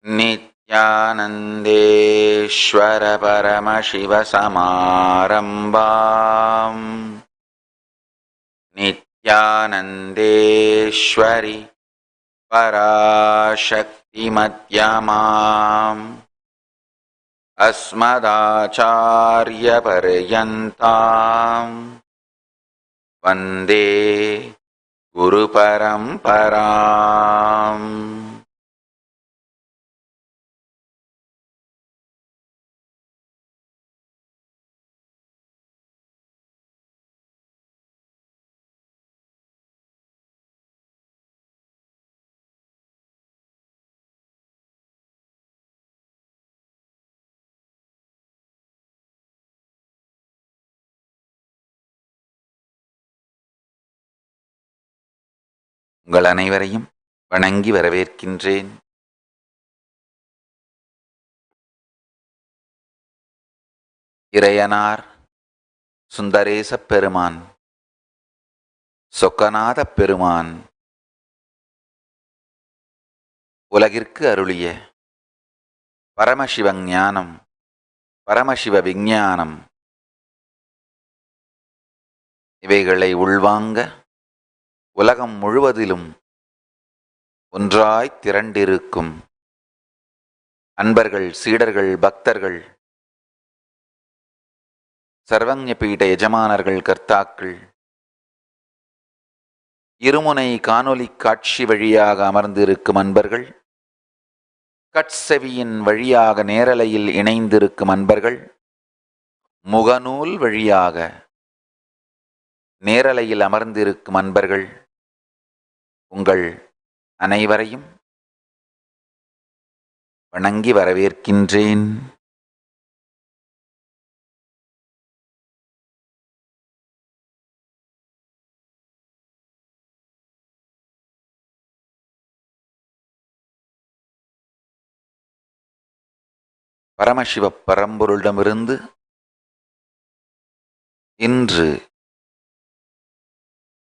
नित्यानन्देश्वर परमशिवसमारम्भाम् नित्यानन्देश्वरि पराशक्तिमध्यमाम् अस्मदाचार्यपर्यन्ताम् वन्दे गुरुपरम्पराम्. உங்கள் அனைவரையும் வணங்கி வரவேற்கின்றேன். இறையனார் சுந்தரேசப் பெருமான், சொக்கநாதப் பெருமான் உலகிற்கு அருளிய பரமசிவ ஞானம், பரமசிவ விஞ்ஞானம் இவைகளை உள்வாங்க உலகம் முழுவதிலும் ஒன்றாய் திரண்டிருக்கும் அன்பர்கள், சீடர்கள், பக்தர்கள், சர்வஞ பீட எஜமானர்கள், கர்த்தாக்கள், இருமுனை காணொலி காட்சி வழியாக அமர்ந்திருக்கும் அன்பர்கள், கட்செவியின் வழியாக நேரலையில் இணைந்திருக்கும் அன்பர்கள், முகநூல் வழியாக நேரலையில் அமர்ந்திருக்கும் அன்பர்கள், உங்கள் அனைவரையும் வணங்கி வரவேற்கின்றேன். பரமசிவ பரம்பொருளிடமிருந்து இன்று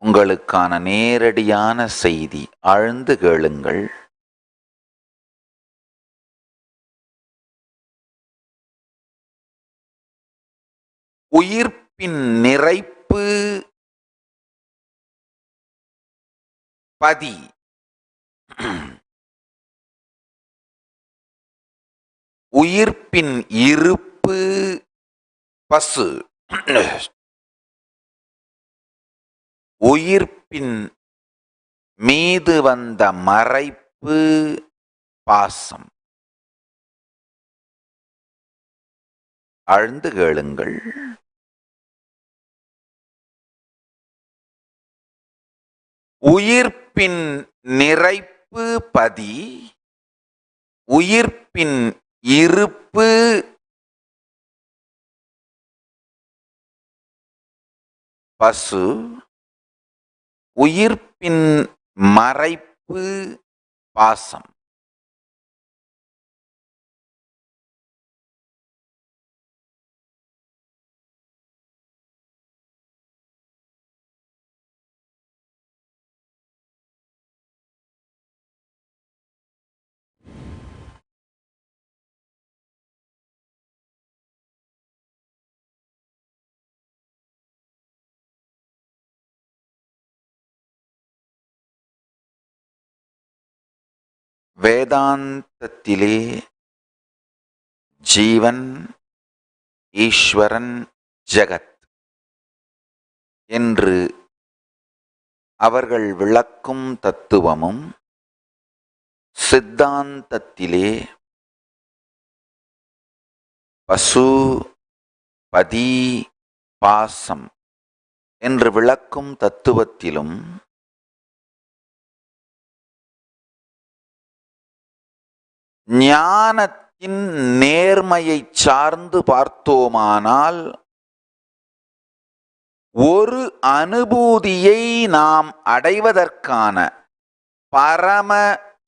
உங்களுக்கான நேரடியான செய்தி. ஆழ்ந்து கேளுங்கள். உயிர்ப்பின் நிறைப்பு பதி. உயிர்ப்பின் இருப்பு பசு. உயிர்ப்பின் மீது வந்த மறைப்பு பாசம். ஆழ்ந்து கேளுங்கள். உயிர்ப்பின் நிறைப்பு பதி, உயிர்ப்பின் இருப்பு பசு, உயிர்ப்பின் மறைப்பு பாசம். வேதாந்தத்திலே ஜீவன், ஈஸ்வரன், ஜகத் என்று அவர்கள் விளக்கும் தத்துவமும், சித்தாந்தத்திலே பசு, பதி, பாசம் என்று விளக்கும் தத்துவத்திலும் ஞானத்தின் நேர்மையை சார்ந்து பார்த்தோமானால் ஒரு அனுபூதியை நாம் அடைவதற்கான பரம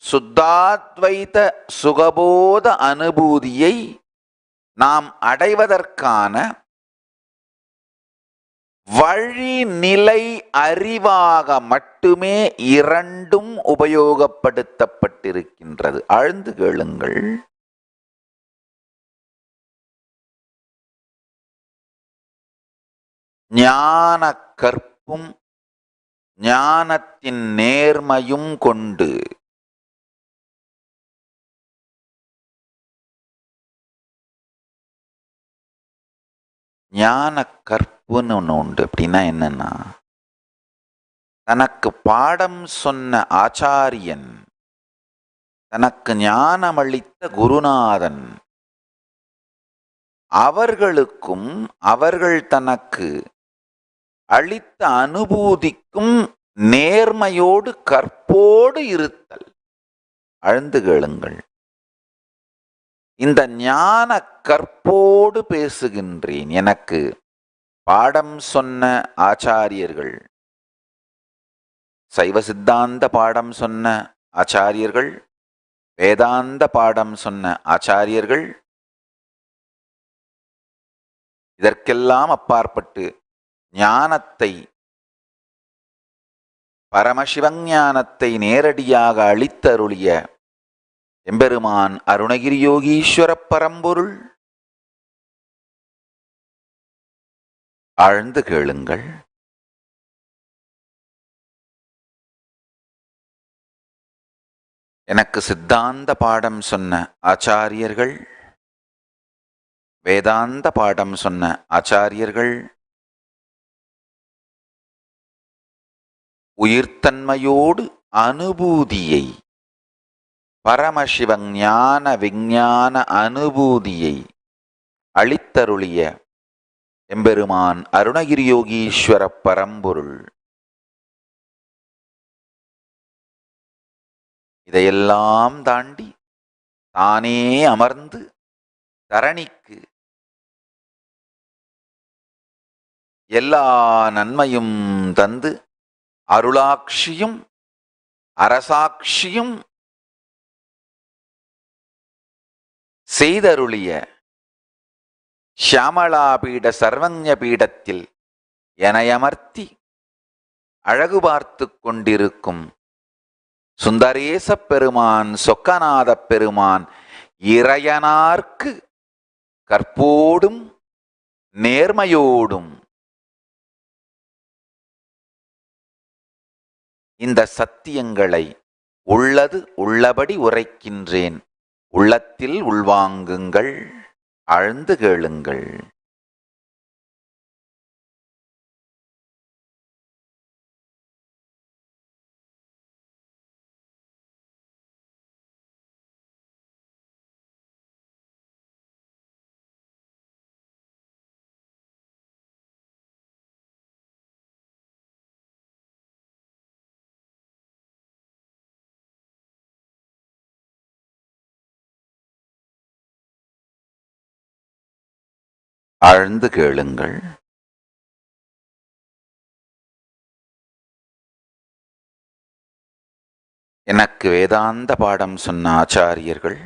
சுத்தாத்வைத சுகபோத அனுபூதியை நாம் அடைவதற்கான வழிநிலை அறிவாக மட்டுமே இரண்டும் உபயோகப்படுத்தப்பட்டிருக்கின்றது. ஆழ்ந்து கேளுங்கள். ஞான கற்பும் ஞானத்தின் நேர்மையும் கொண்டு ஞான கற்புன்னு ஒன்று உண்டு. அப்படின்னா என்னன்னா, தனக்கு பாடம் சொன்ன ஆச்சாரியன், தனக்கு ஞானமளித்த குருநாதன், அவர்களுக்கும் அவர்கள் தனக்கு அளித்த அனுபூதிக்கும் நேர்மையோடு கற்போடு இருத்தல். ஆழ்ந்து கேளுங்கள். இந்த ஞான கற்போடு பேசுகின்றேன். எனக்கு பாடம் சொன்ன ஆச்சாரியர்கள், சைவ சித்தாந்த பாடம் சொன்ன ஆச்சாரியர்கள், வேதாந்த பாடம் சொன்ன ஆச்சாரியர்கள், இதற்கெல்லாம் அப்பாற்பட்டு ஞானத்தை, பரமசிவஞானத்தை நேரடியாக அளித்தருளிய எம்பெருமான் அருணகிரி யோகீஸ்வர பரம்பொருள். ஆழ்ந்து கேளுங்கள். எனக்கு சித்தாந்த பாடம் சொன்ன ஆச்சாரியர்கள், வேதாந்த பாடம் சொன்ன ஆச்சாரியர்கள், உயிர்த்தன்மையோடு அனுபூதியை, பரமசிவஞான விஞ்ஞான அனுபூதியை அளித்தருளிய எம்பெருமான் அருணகிரி யோகீஸ்வர பரம்பொருள். இதையெல்லாம் தாண்டி தானே அமர்ந்து தரணிக்கு எல்லா நன்மையும் தந்து அருளாட்சியும் அரசாட்சியும் செய்தருளிய ஷியாமளாபீட சர்வஞ பீடத்தில் எனையமர்த்தி அழகு பார்த்து கொண்டிருக்கும் சுந்தரேச பெருமான், சொக்கநாத பெருமான் இறையனார்க்கு கற்போடும் நேர்மையோடும் இந்த சத்தியங்களை உள்ளது உள்ளபடி உரைக்கின்றேன். உள்ளத்தில் உள்வாங்குங்கள். ஆழ்ந்து கேளுங்கள். ஆழ்ந்து கேளுங்கள். எனக்கு வேதாந்த பாடம் சொன்ன ஆச்சாரியர்கள்,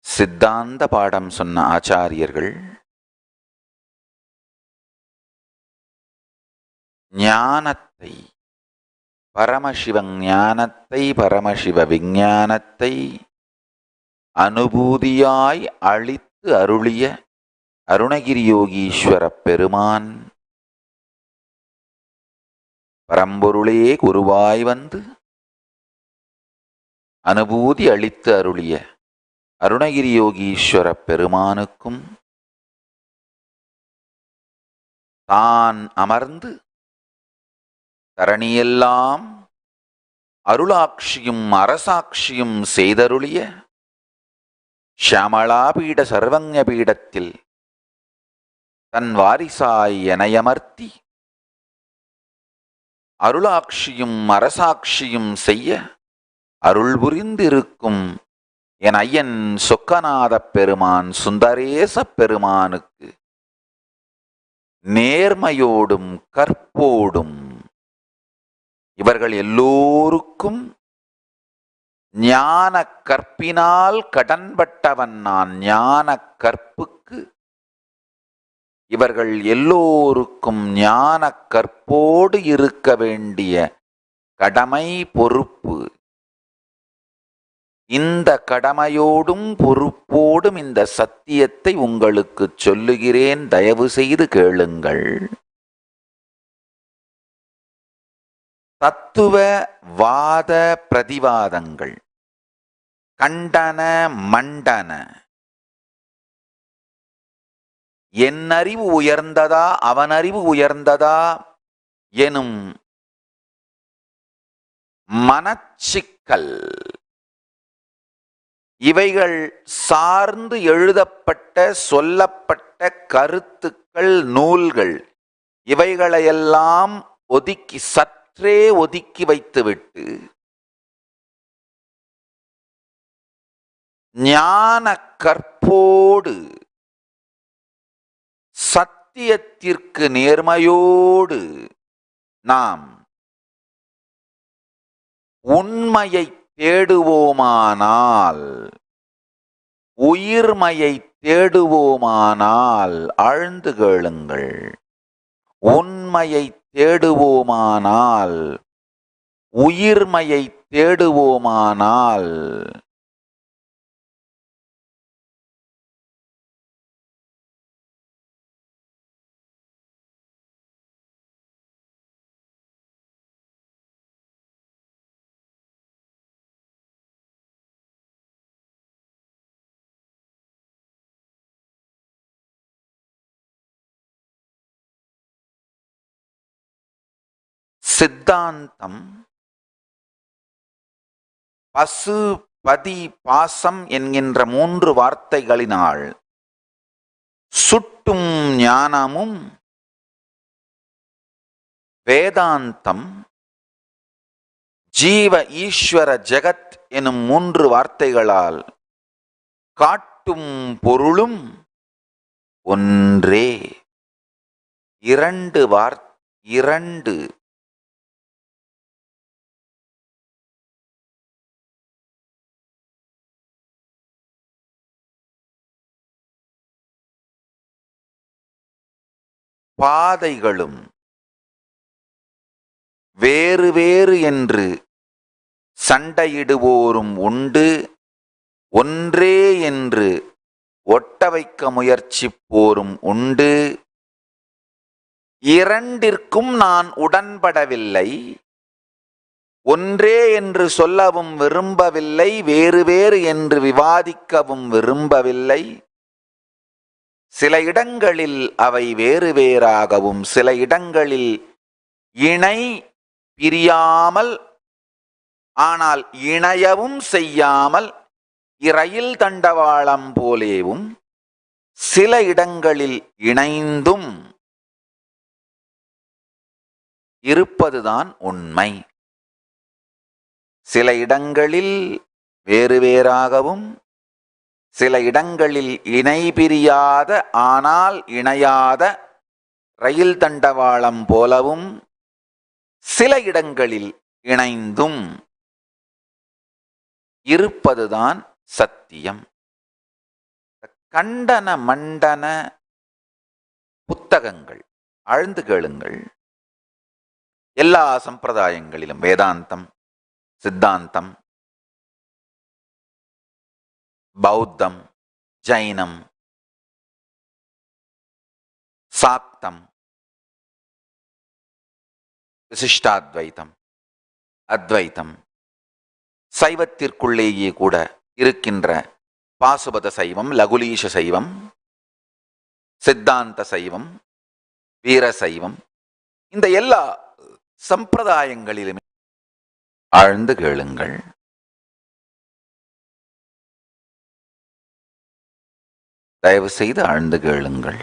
சித்தாந்த பாடம் சொன்ன ஆச்சாரியர்கள், ஞானத்தை, பரமசிவ ஞானத்தை, பரமசிவ விஞ்ஞானத்தை அனுபூதியாய் அளித்து அருளிய அருணகிரி யோகீஸ்வர பெருமான், பரம்பொருளே குருவாய் வந்து அனுபூதி அளித்து அருளிய அருணகிரி யோகீஸ்வர பெருமானுக்கும் தான் அமர்ந்து தரணியெல்லாம் அருளாட்சியும் அரசாட்சியும் செய்தருளிய ஷியாமளாபீட சர்வஞ பீடத்தில் தன் வாரிசாய் எனையமர்த்தி அருளாட்சியும் அரசாட்சியும் செய்ய அருள் புரிந்திருக்கும் என் ஐயன் சொக்கநாத பெருமான், சுந்தரேச பெருமானுக்கு நேர்மையோடும் கற்போடும் இவர்கள் எல்லோருக்கும் ஞான கற்பினால் கடன்பட்டவன் நான். ஞான கற்புக்கு இவர்கள் எல்லோருக்கும் ஞான கற்போடு இருக்க வேண்டிய கடமை பொறுப்பு. இந்த கடமையோடும் பொறுப்போடும் இந்த சத்தியத்தை உங்களுக்கு சொல்லுகிறேன், தயவு செய்து கேளுங்கள். தத்துவ வாத பிரதிவாதங்கள், கண்டன மண்டன, என் அறிவு உயர்ந்ததா அவன் அறிவு உயர்ந்ததா எனும் மனச்சிக்கல், இவைகள் சார்ந்து எழுதப்பட்ட சொல்லப்பட்ட கருத்துக்கள், நூல்கள், இவைகளையெல்லாம் சற்றே ஒதுக்கி வைத்துவிட்டு ஞான கற்போடு சத்தியத்திற்கு நேர்மையோடு நாம் உண்மையை தேடுவோமானால், உயிர்மையை தேடுவோமானால், ஆழ்ந்து கேளுங்கள், உண்மையை தேடுவோமானால், உயிர்மையை தேடுவோமானால், சித்தாந்தம் பசு பதி பாசம் என்கின்ற 3 வார்த்தைகளினால் சுட்டும் ஞானமும், வேதாந்தம் ஜீவ ஈஸ்வர ஜெகத் எனும் 3 வார்த்தைகளால் காட்டும் பொருளும் ஒன்றே. இரண்டு பாதைகளும் வேறு வேறு என்று சண்டையிடுவோரும் உண்டு, ஒன்றே என்று ஒட்ட வைக்க முயற்சிப்போரும் உண்டு. இரண்டிற்கும் நான் உடன்படவில்லை. ஒன்றே என்று சொல்லவும் விரும்பவில்லை, வேறு வேறு என்று விவாதிக்கவும் விரும்பவில்லை. சில இடங்களில் அவை வேறு வேறாகவும், சில இடங்களில் இணை பிரியாமல் ஆனால் இணையவும் செய்யாமல் இரயில் தண்டவாளம் போலேவும், சில இடங்களில் இணைந்தும் இருப்பதுதான் உண்மை. சில இடங்களில் வேறு வேறாகவும், சில இடங்களில் இணை பிரியாத ஆனால் இணையாத ரயில் தண்டவாளம் போலவும், சில இடங்களில் இணைந்தும் இருப்பதுதான் சத்தியம். கண்டன மண்டன புத்தகங்கள் ஆழ்ந்து கேளுங்கள். எல்லா சம்பிரதாயங்களிலும் வேதாந்தம், சித்தாந்தம், பௌத்தம், ஜைனம், சாக்தம், விசிஷ்டாத்வைத்தம், அத்வைத்தம், சைவத்திற்குள்ளேயே கூட இருக்கின்ற பாசுபத சைவம், லகுலீஷ சைவம், சித்தாந்த சைவம், வீர சைவம், இந்த எல்லா சம்பிரதாயங்களிலுமே ஆழ்ந்து கேளுங்கள். தயவு செய்து ஆழ்ந்து கேளுங்கள்.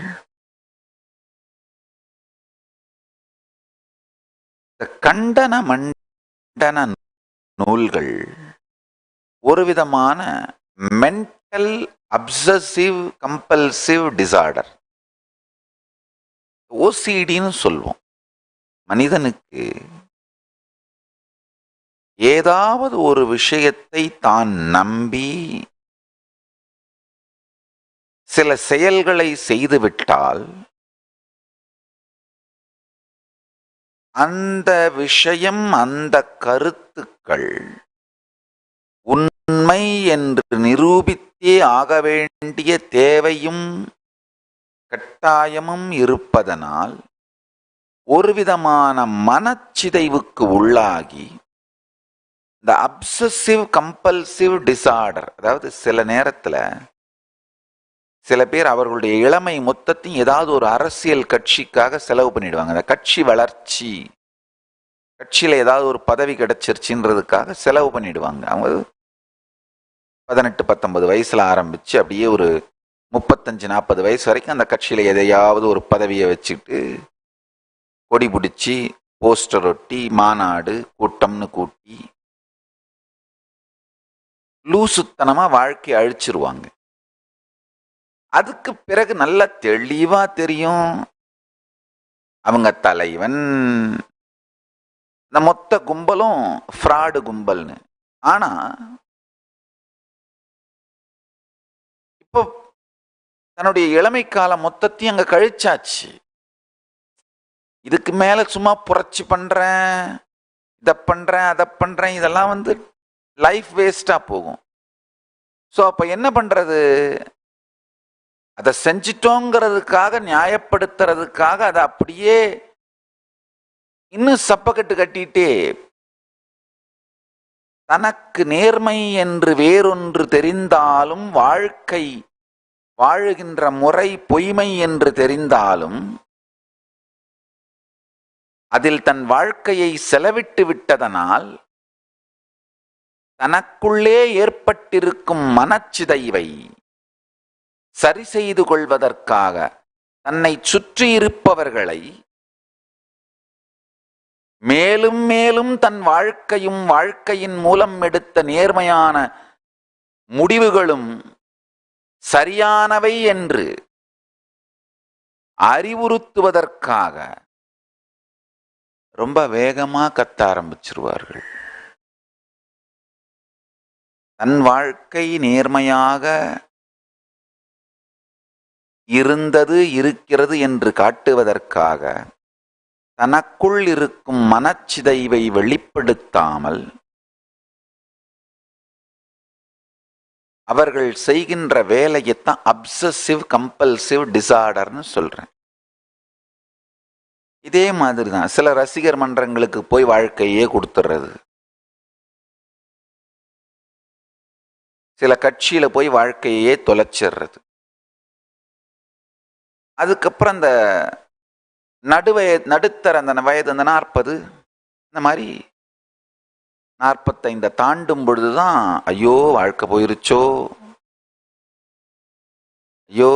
கண்டன மண்டன நூல்கள் ஒரு விதமான மென்டல் அப்சசிவ் கம்பல்சிவ் டிசார்டர், ஓசிடின்னு சொல்வோம். மனிதனுக்கு ஏதாவது ஒரு விஷயத்தை தான் நம்பி சில செயல்களை செய்துவிட்டால் அந்த விஷயம், அந்த கருத்துக்கள் உண்மை என்று நிரூபித்தே ஆக வேண்டிய தேவையும் கட்டாயமும் இருப்பதனால் ஒரு விதமான மனச்சிதைவுக்கு உள்ளாகி இந்த அப்சசிவ் கம்பல்சிவ் டிசார்டர், அதாவது சில நேரத்தில் சில பேர் அவர்களுடைய இளமை மொத்தத்தையும் ஏதாவது ஒரு அரசியல் கட்சிக்காக செலவு பண்ணிடுவாங்க. அந்த கட்சி வளர்ச்சி, கட்சியில் ஏதாவது ஒரு பதவி கிடைச்சிருச்சுன்றதுக்காக செலவு பண்ணிடுவாங்க. அவங்க 18-19 வயசுல ஆரம்பிச்சு அப்படியே ஒரு 35-40 வயசு வரைக்கும் அந்த கட்சியில எதையாவது ஒரு பதவியை வச்சுட்டு கொடி பிடிச்சி போஸ்டர் ஒட்டி மாநாடு கூட்டம்னு கூட்டி லூசுத்தனமா வாழ்க்கையை அழிச்சிருவாங்க. அதுக்கு பிறகு நல்லா தெளிவா தெரியும் அவங்க தலைவன், இந்த மொத்த கும்பலும் ஃப்ராடு கும்பல்னு. ஆனா இப்போ தன்னுடைய இளமை காலம் மொத்தத்தையும் அங்க கழிச்சாச்சு. இதுக்கு மேல சும்மா புரட்சி பண்றேன், இதை பண்றேன், அதை பண்றேன், இதெல்லாம் லைஃப் வேஸ்டா போகும். ஸோ அப்ப என்ன பண்றது? அதை செஞ்சிட்டோங்கிறதுக்காக, நியாயப்படுத்துறதுக்காக அதை அப்படியே இன்னும் சப்பக்கட்டு கட்டிட்டே தனக்கு நேர்மை என்று வேறொன்று தெரிந்தாலும், வாழ்க்கை வாழுகின்ற முறை பொய்மை என்று தெரிந்தாலும், அதில் தன் வாழ்க்கையை செலவிட்டு விட்டதனால் தனக்குள்ளே ஏற்பட்டிருக்கும் மனச்சிதைவை சரி செய்து கொள்வதற்காக தன்னை சுற்றியிருப்பவர்களை மேலும் மேலும் தன் வாழ்க்கையும் வாழ்க்கையின் மூலம் எடுத்த நேர்மையான முடிவுகளும் சரியானவை என்று அறிவுறுத்துவதற்காக ரொம்ப வேகமா கத்த ஆரம்பிச்சிருவார்கள். தன் வாழ்க்கை நேர்மையாக இருந்தது, இருக்கிறது என்று காட்டுவதற்காக தனக்குள் இருக்கும் மனச்சிதைவை வெளிப்படுத்தாமல் அவர்கள் செய்கின்ற வேலையைத்தான் அப்சசிவ் கம்பல்சிவ் டிசார்டர்னு சொல்றேன். இதே மாதிரி தான் சில ரசிகர் மன்றங்களுக்கு போய் வாழ்க்கையே கொடுத்துறது, சில கட்சியில போய் வாழ்க்கையே தொலைச்சிடுறது. அதுக்கப்புறம் அந்த நடுத்தர அந்த வயது, அந்த 40 இந்த மாதிரி 45 தாண்டும் பொழுதுதான் ஐயோ வாழ்க்கை போயிருச்சோ, ஐயோ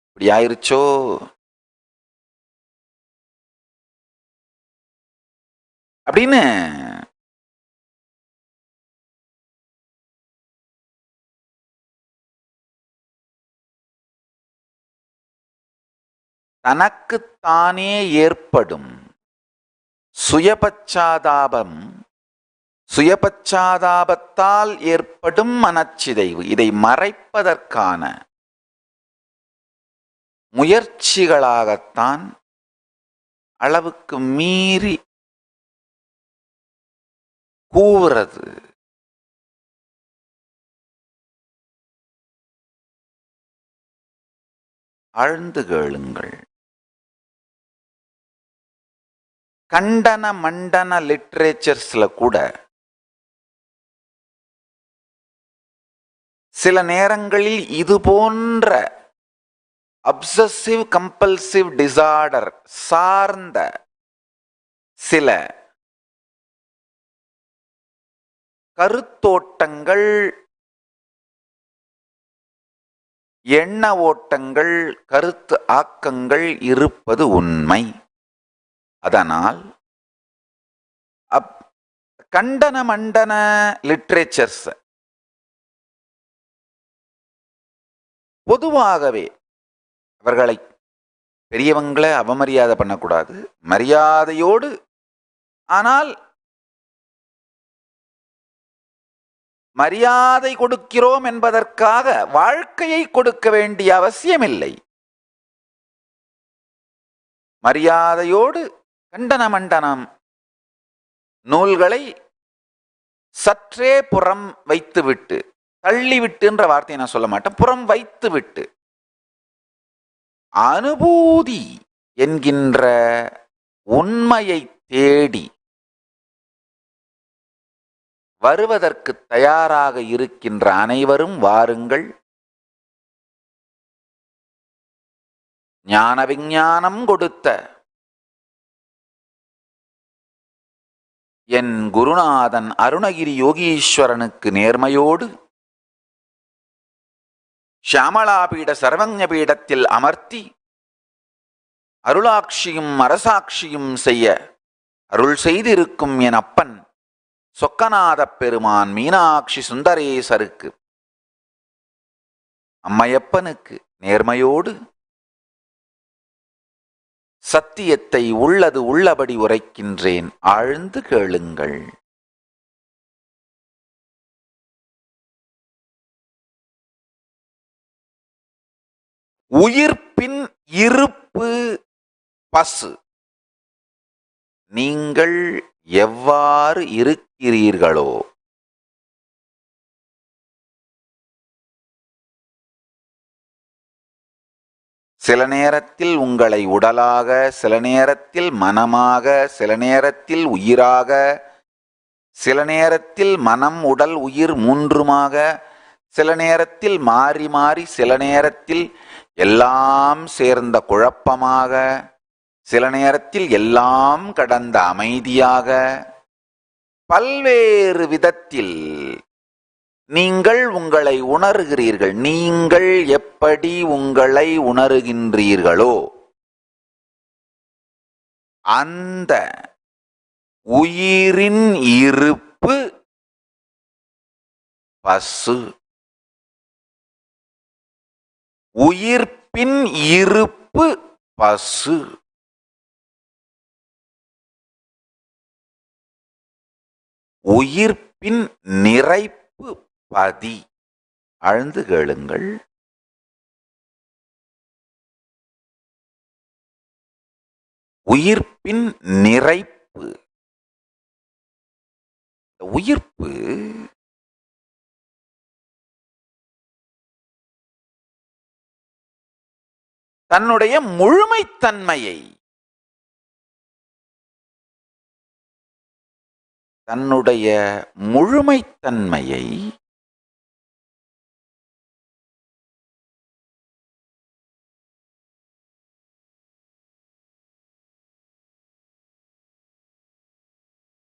இப்படி ஆயிருச்சோ, அப்படின்னு தனக்குத்தானே ஏற்படும் சுயபச்சாதாபம், சுயபச்சாதாபத்தால் ஏற்படும் மனச்சிதைவு, இதை மறைப்பதற்கான முயற்சிகளாகத்தான் அளவுக்கு மீறி கூவுறது. ஆழ்ந்து கேளுங்கள். கண்டன மண்டன லிட்ரேச்சர்ஸ்ல கூட சில நேரங்களில் இது போன்ற அப்சசிவ் கம்பல்சிவ் டிசார்டர் சார்ந்த சில கருத்தோட்டங்கள், எண்ண ஓட்டங்கள், கருத்து ஆக்கங்கள் இருப்பது உண்மை. அதனால் கண்டன மண்டன லிட்ரேச்சர்ஸ் பொதுவாகவே அவர்களை பெரியவங்களை அவமரியாதை பண்ணக்கூடாது, மரியாதையோடு, ஆனால் மரியாதை கொடுக்கிறோம் என்பதற்காக வாழ்க்கையை கொடுக்க வேண்டிய அவசியம் இல்லை. மரியாதையோடு கண்டன மண்டனம் நூல்களை சற்றே புறம் வைத்துவிட்டு, தள்ளிவிட்டுன்ற வார்த்தையை நான் சொல்ல மாட்டேன், புறம் வைத்துவிட்டு அனுபூதி என்கின்ற உண்மையை தேடி வருவதற்கு தயாராக இருக்கின்ற அனைவரும் வாருங்கள். ஞான விஞ்ஞானம் கொடுத்த என் குருநாதன் அருணகிரி யோகீஸ்வரனுக்கு நேர்மையோடு ஷியாமளாபீட சர்வஞ பீடத்தில் அமர்த்தி அருளாட்சியும் அரசாட்சியும் செய்ய அருள் செய்திருக்கும் என் அப்பன் சொக்கநாதப் பெருமான் மீனாட்சி சுந்தரேசருக்கு, அம்மையப்பனுக்கு நேர்மையோடு சத்தியத்தை உள்ளது உள்ளபடி உரைக்கின்றேன், ஆழ்ந்து கேளுங்கள். உயிர்ப்பின் இருப்பு பசு. நீங்கள் எவ்வாறு இருக்கிறீர்களோ சில நேரத்தில் உங்களை உடலாக, சில நேரத்தில் மனமாக, சில நேரத்தில் உயிராக, சில நேரத்தில் மனம் உடல் உயிர் மூன்றுமாக, சில நேரத்தில் மாறி மாறி, சில நேரத்தில் எல்லாம் சேர்ந்த குழப்பமாக, சில நேரத்தில் எல்லாம் கடந்த அமைதியாக, பல்வேறு விதத்தில் நீங்கள் உங்களை உணர்கிறீர்கள். நீங்கள் எப்படி உங்களை உணர்கின்றீர்களோ அந்த உயிரின் இருப்பு பசு. உயிர்ப்பின் இருப்பு பசு. உயிர்ப்பின் நிறைப்பு பதி. ஆழ்ந்து கேளுங்கள். உயிர்ப்பின் நிறைப்பு. உயிர்ப்பு தன்னுடைய முழுமைத்தன்மையை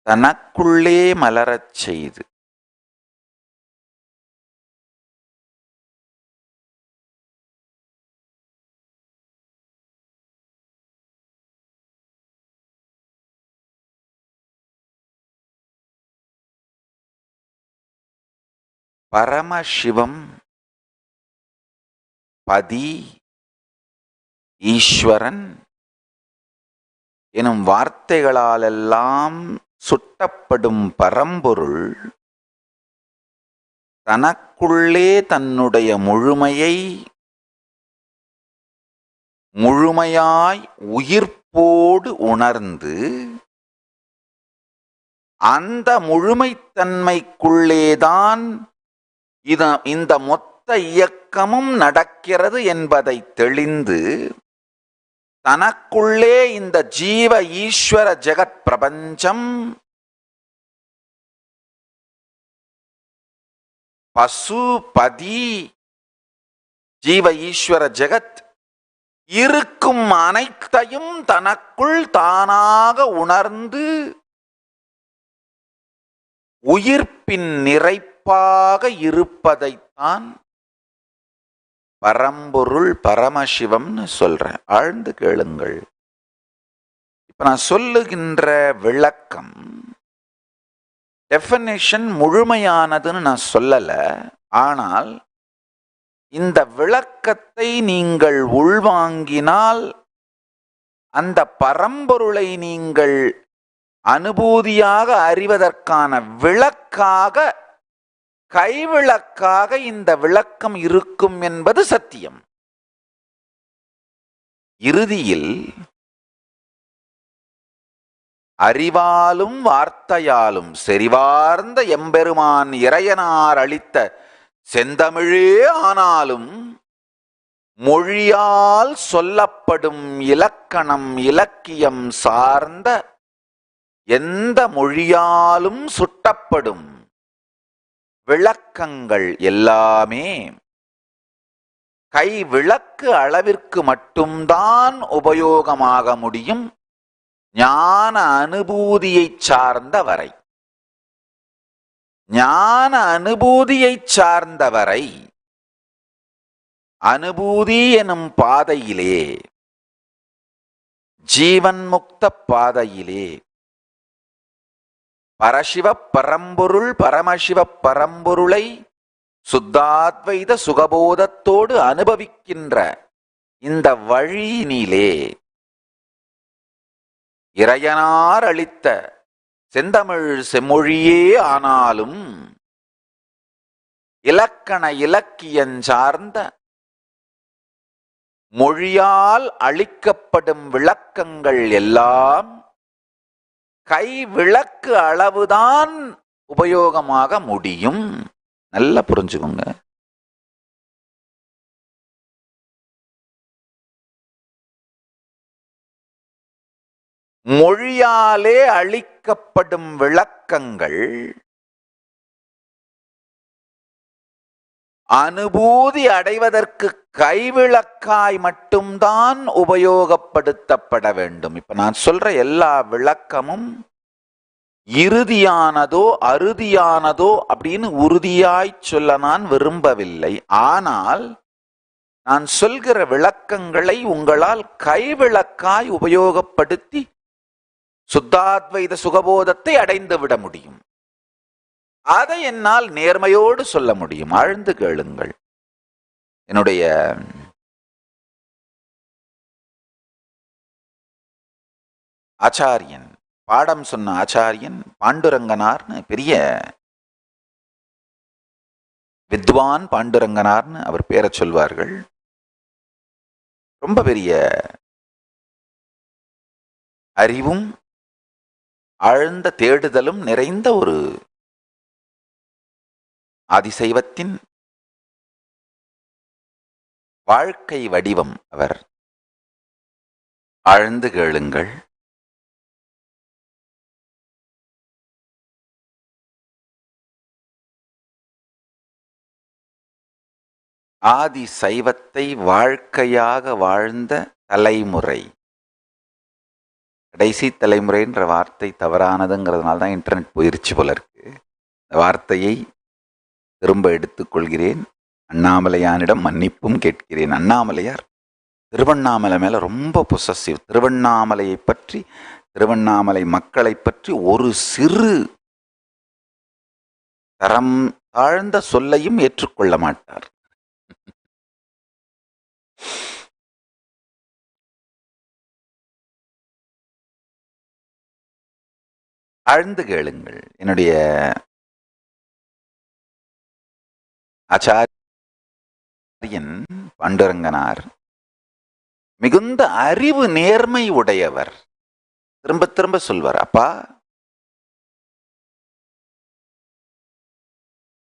தனக்குள்ளே மலரச் செய்து பரமசிவம், பதி, ஈஸ்வரன் எனும் வார்த்தைகளாலெல்லாம் சுட்டப்படும் பரம்பொருள் தனக்குள்ளே தன்னுடைய முழுமையை முழுமையாய் உயிர்ப்போடு உணர்ந்து அந்த முழுமைத்தன்மைக்குள்ளேதான் இந்த மொத்த இயக்கமும் நடக்கிறது என்பதை தெளிந்து தனக்குள்ளே இந்த ஜீவ ஈஸ்வர ஜெகத் பிரபஞ்சம் பசு பதி ஜீவ ஈஸ்வர ஜெகத் இருக்கும் அனைத்தையும் தனக்குள் தானாக உணர்ந்து உயிர்ப்பின் நிறைப்பாக இருப்பதைத்தான் பரம்பொருள் பரமசிவம்னு சொல்றேன். ஆழ்ந்து கேளுங்கள். இப்ப நான் சொல்லுகின்ற விளக்கம் டெஃபினிஷன் முழுமையானதுன்னு நான் சொல்லல. ஆனால் இந்த விளக்கத்தை நீங்கள் உள்வாங்கினால் அந்த பரம்பொருளை நீங்கள் அனுபூதியாக அறிவதற்கான விளக்காக, கைவிளக்காக இந்த விளக்கம் இருக்கும் என்பது சத்தியம். இறுதியில் அறிவாலும் வார்த்தையாலும் செறிவார்ந்த எம்பெருமான் இறையனார் அளித்த செந்தமிழே ஆனாலும் மொழியால் சொல்லப்படும் இலக்கணம் இலக்கியம் சார்ந்த எந்த மொழியாலும் சுட்டப்படும் விளக்கங்கள் எல்லாமே கை விளக்கு அளவிற்கு மட்டும்தான் உபயோகமாக முடியும் ஞான அனுபூதியை சார்ந்த வரை. ஞான அனுபூதியை சார்ந்த வரை அனுபூதி எனும் பாதையிலே, ஜீவன் முக்த பாதையிலே பரசிவ பரம்பொருள் பரமசிவ பரம்பொருளை சுத்தாத்வைத சுகபோதத்தோடு அனுபவிக்கின்ற இந்த வழியினிலே இறையனார் அளித்த செந்தமிழ் செம்மொழியே ஆனாலும் இலக்கண இலக்கியஞ்சார்ந்த மொழியால் அளிக்கப்படும் விளக்கங்கள் எல்லாம் கை விளக்கு அளவுதான் உபயோகமாக முடியும். நல்லா புரிஞ்சுக்கோங்க. மொழியாலே அளிக்கப்படும் விளக்கங்கள் அனுபூதி அடைவதற்கு கைவிளக்காய் மட்டும்தான் உபயோகப்படுத்தப்பட வேண்டும். இப்ப நான் சொல்ற எல்லா விளக்கமும் இறுதியானதோ அறுதியானதோ அப்படின்னு உறுதியாய் சொல்ல நான் விரும்பவில்லை. ஆனால் நான் சொல்கிற விளக்கங்களை உங்களால் கைவிளக்காய் உபயோகப்படுத்தி சுத்தாத்வைத சுகபோதத்தை அடைந்து விட முடியும். அதை என்னால் நேர்மையோடு சொல்ல முடியும். ஆழ்ந்து கேளுங்கள். என்னுடைய ஆச்சாரியன், பாடம் சொன்ன ஆச்சாரியன் பாண்டுரங்கனார்னு, பெரிய வித்வான் பாண்டுரங்கனார்னு அவர் பேரை சொல்வார்கள். ரொம்ப பெரிய அறிவும் ஆழ்ந்த தேடுதலும் நிறைந்த ஒரு ஆதிசைவத்தின் வாழ்க்கை வடிவம் அவர். ஆழ்ந்து கேளுங்கள். ஆதி சைவத்தை வாழ்க்கையாக வாழ்ந்த தலைமுறை. கடைசி தலைமுறைன்ற வார்த்தை தவறானதுங்கிறதுனால தான் இன்டர்நெட் போயிருச்சு போல இருக்கு. இந்த வார்த்தையை திரும்ப எடுத்துக்கொள்கிறேன். அண்ணாமலையானிடம் மன்னிப்பும் கேட்கிறேன். அண்ணாமலையார் திருவண்ணாமலை மேல ரொம்ப பொசசிவ். திருவண்ணாமலையை பற்றி, திருவண்ணாமலை மக்களை பற்றி ஒரு சிறு தரம் தாழ்ந்த சொல்லையும் ஏற்றுக்கொள்ள மாட்டார். ஆழ்ந்து கேளுங்கள். என்னுடைய ஆச்சாரியன் பாண்டுரங்கனார் மிகுந்த அறிவு நேர்மை உடையவர். திரும்ப திரும்ப சொல்வார், அப்பா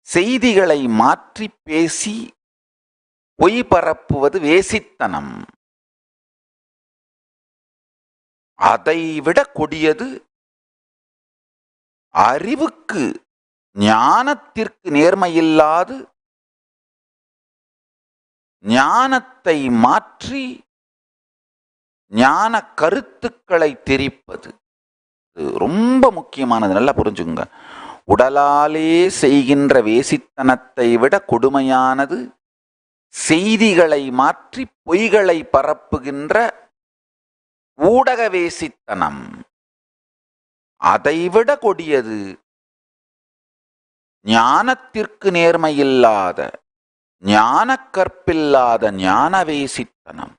செய்திகளை மாற்றி பேசி பொய் பரப்புவது வேசித்தனம். அதைவிட கொடியது அறிவுக்கு ஞானத்திற்கு நேர்மையில்லாது ஞானத்தை மாற்றி ஞான கருத்துக்களை திரிப்பது. ரொம்ப முக்கியமானது, நல்லா புரிஞ்சுங்க. உடலாலே செய்கின்ற வேசித்தனத்தை விட கொடுமையானது செய்திகளை மாற்றி பொய்களை பரப்புகின்ற ஊடக வேசித்தனம். அதைவிட கொடியது ஞானத்திற்கு நேர்மையில்லாத ஞான கற்பில்லாத ஞான வேசித்தனம்.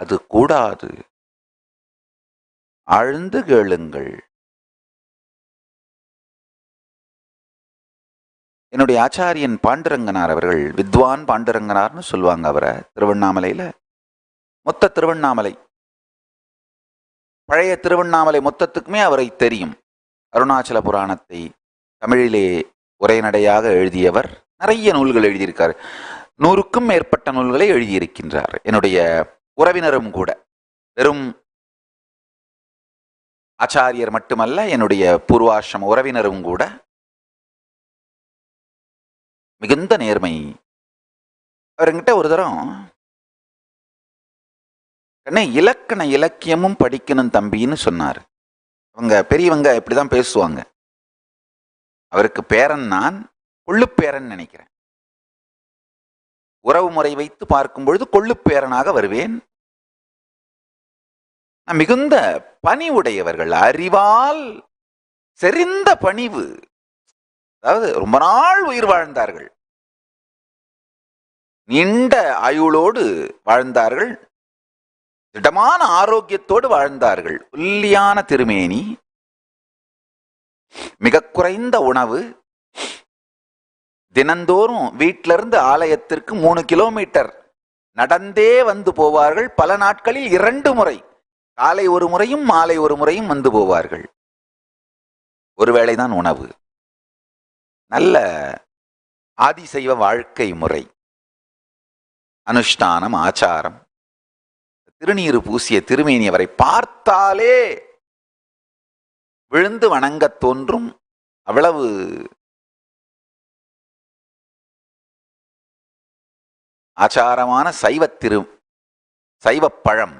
அது கூடாது. ஆழ்ந்து கேளுங்கள். என்னுடைய ஆச்சாரியன் பாண்டுரங்கனார் அவர்கள், வித்வான் பாண்டுரங்கனார்னு சொல்லுவாங்க அவரை. திருவண்ணாமலையில மொத்த திருவண்ணாமலை பழைய திருவண்ணாமலை மொத்தத்துக்குமே அவரை தெரியும். அருணாச்சல புராணத்தை தமிழிலே உரைநடையாக எழுதியவர். நிறைய நூல்கள் எழுதியிருக்கார். 100க்கும் மேற்பட்ட நூல்களை எழுதியிருக்கின்றார். என்னுடைய உறவினரும் கூட. வெறும் ஆச்சாரியர் மட்டுமல்ல, என்னுடைய பூர்வாசிரம உறவினரும் கூட. மிகுந்த நேர்மை. அவர்கிட்ட ஒரு தரம், இலக்கண இலக்கியமும் படிக்கணும் தம்பின்னு சொன்னார். அவங்க பெரியவங்க இப்படிதான் பேசுவாங்க. அவருக்கு பேரன் நான், கொள்ளுப்பேரன் நினைக்கிறேன். உறவு முறை வைத்து பார்க்கும் பொழுது கொள்ளுப்பேரனாக வருவேன். மிகுந்த பணிவுடையவர்கள், அறிவால் செறிந்த பணிவு. அதாவது ரொம்ப நாள் உயிர் வாழ்ந்தார்கள், நீண்ட ஆயுளோடு வாழ்ந்தார்கள், திடமான ஆரோக்கியத்தோடு வாழ்ந்தார்கள். ஒல்லியான திருமேனி, மிக குறைந்த உணவு. தினந்தோறும் வீட்டிலிருந்து ஆலயத்திற்கு 3 கிலோமீட்டர் நடந்தே வந்து போவார்கள். பல நாட்களில் 2 முறை, காலை ஒரு முறையும் மாலை ஒரு முறையும் வந்து போவார்கள். ஒருவேளைதான் உணவு. நல்ல ஆதிசைவ வாழ்க்கை முறை, அனுஷ்டானம், ஆச்சாரம். திருநீறு பூசிய திருமேனி அவரை பார்த்தாலே விழுந்து வணங்க தோன்றும். அவ்வளவு ஆச்சாரமான சைவ பழம்.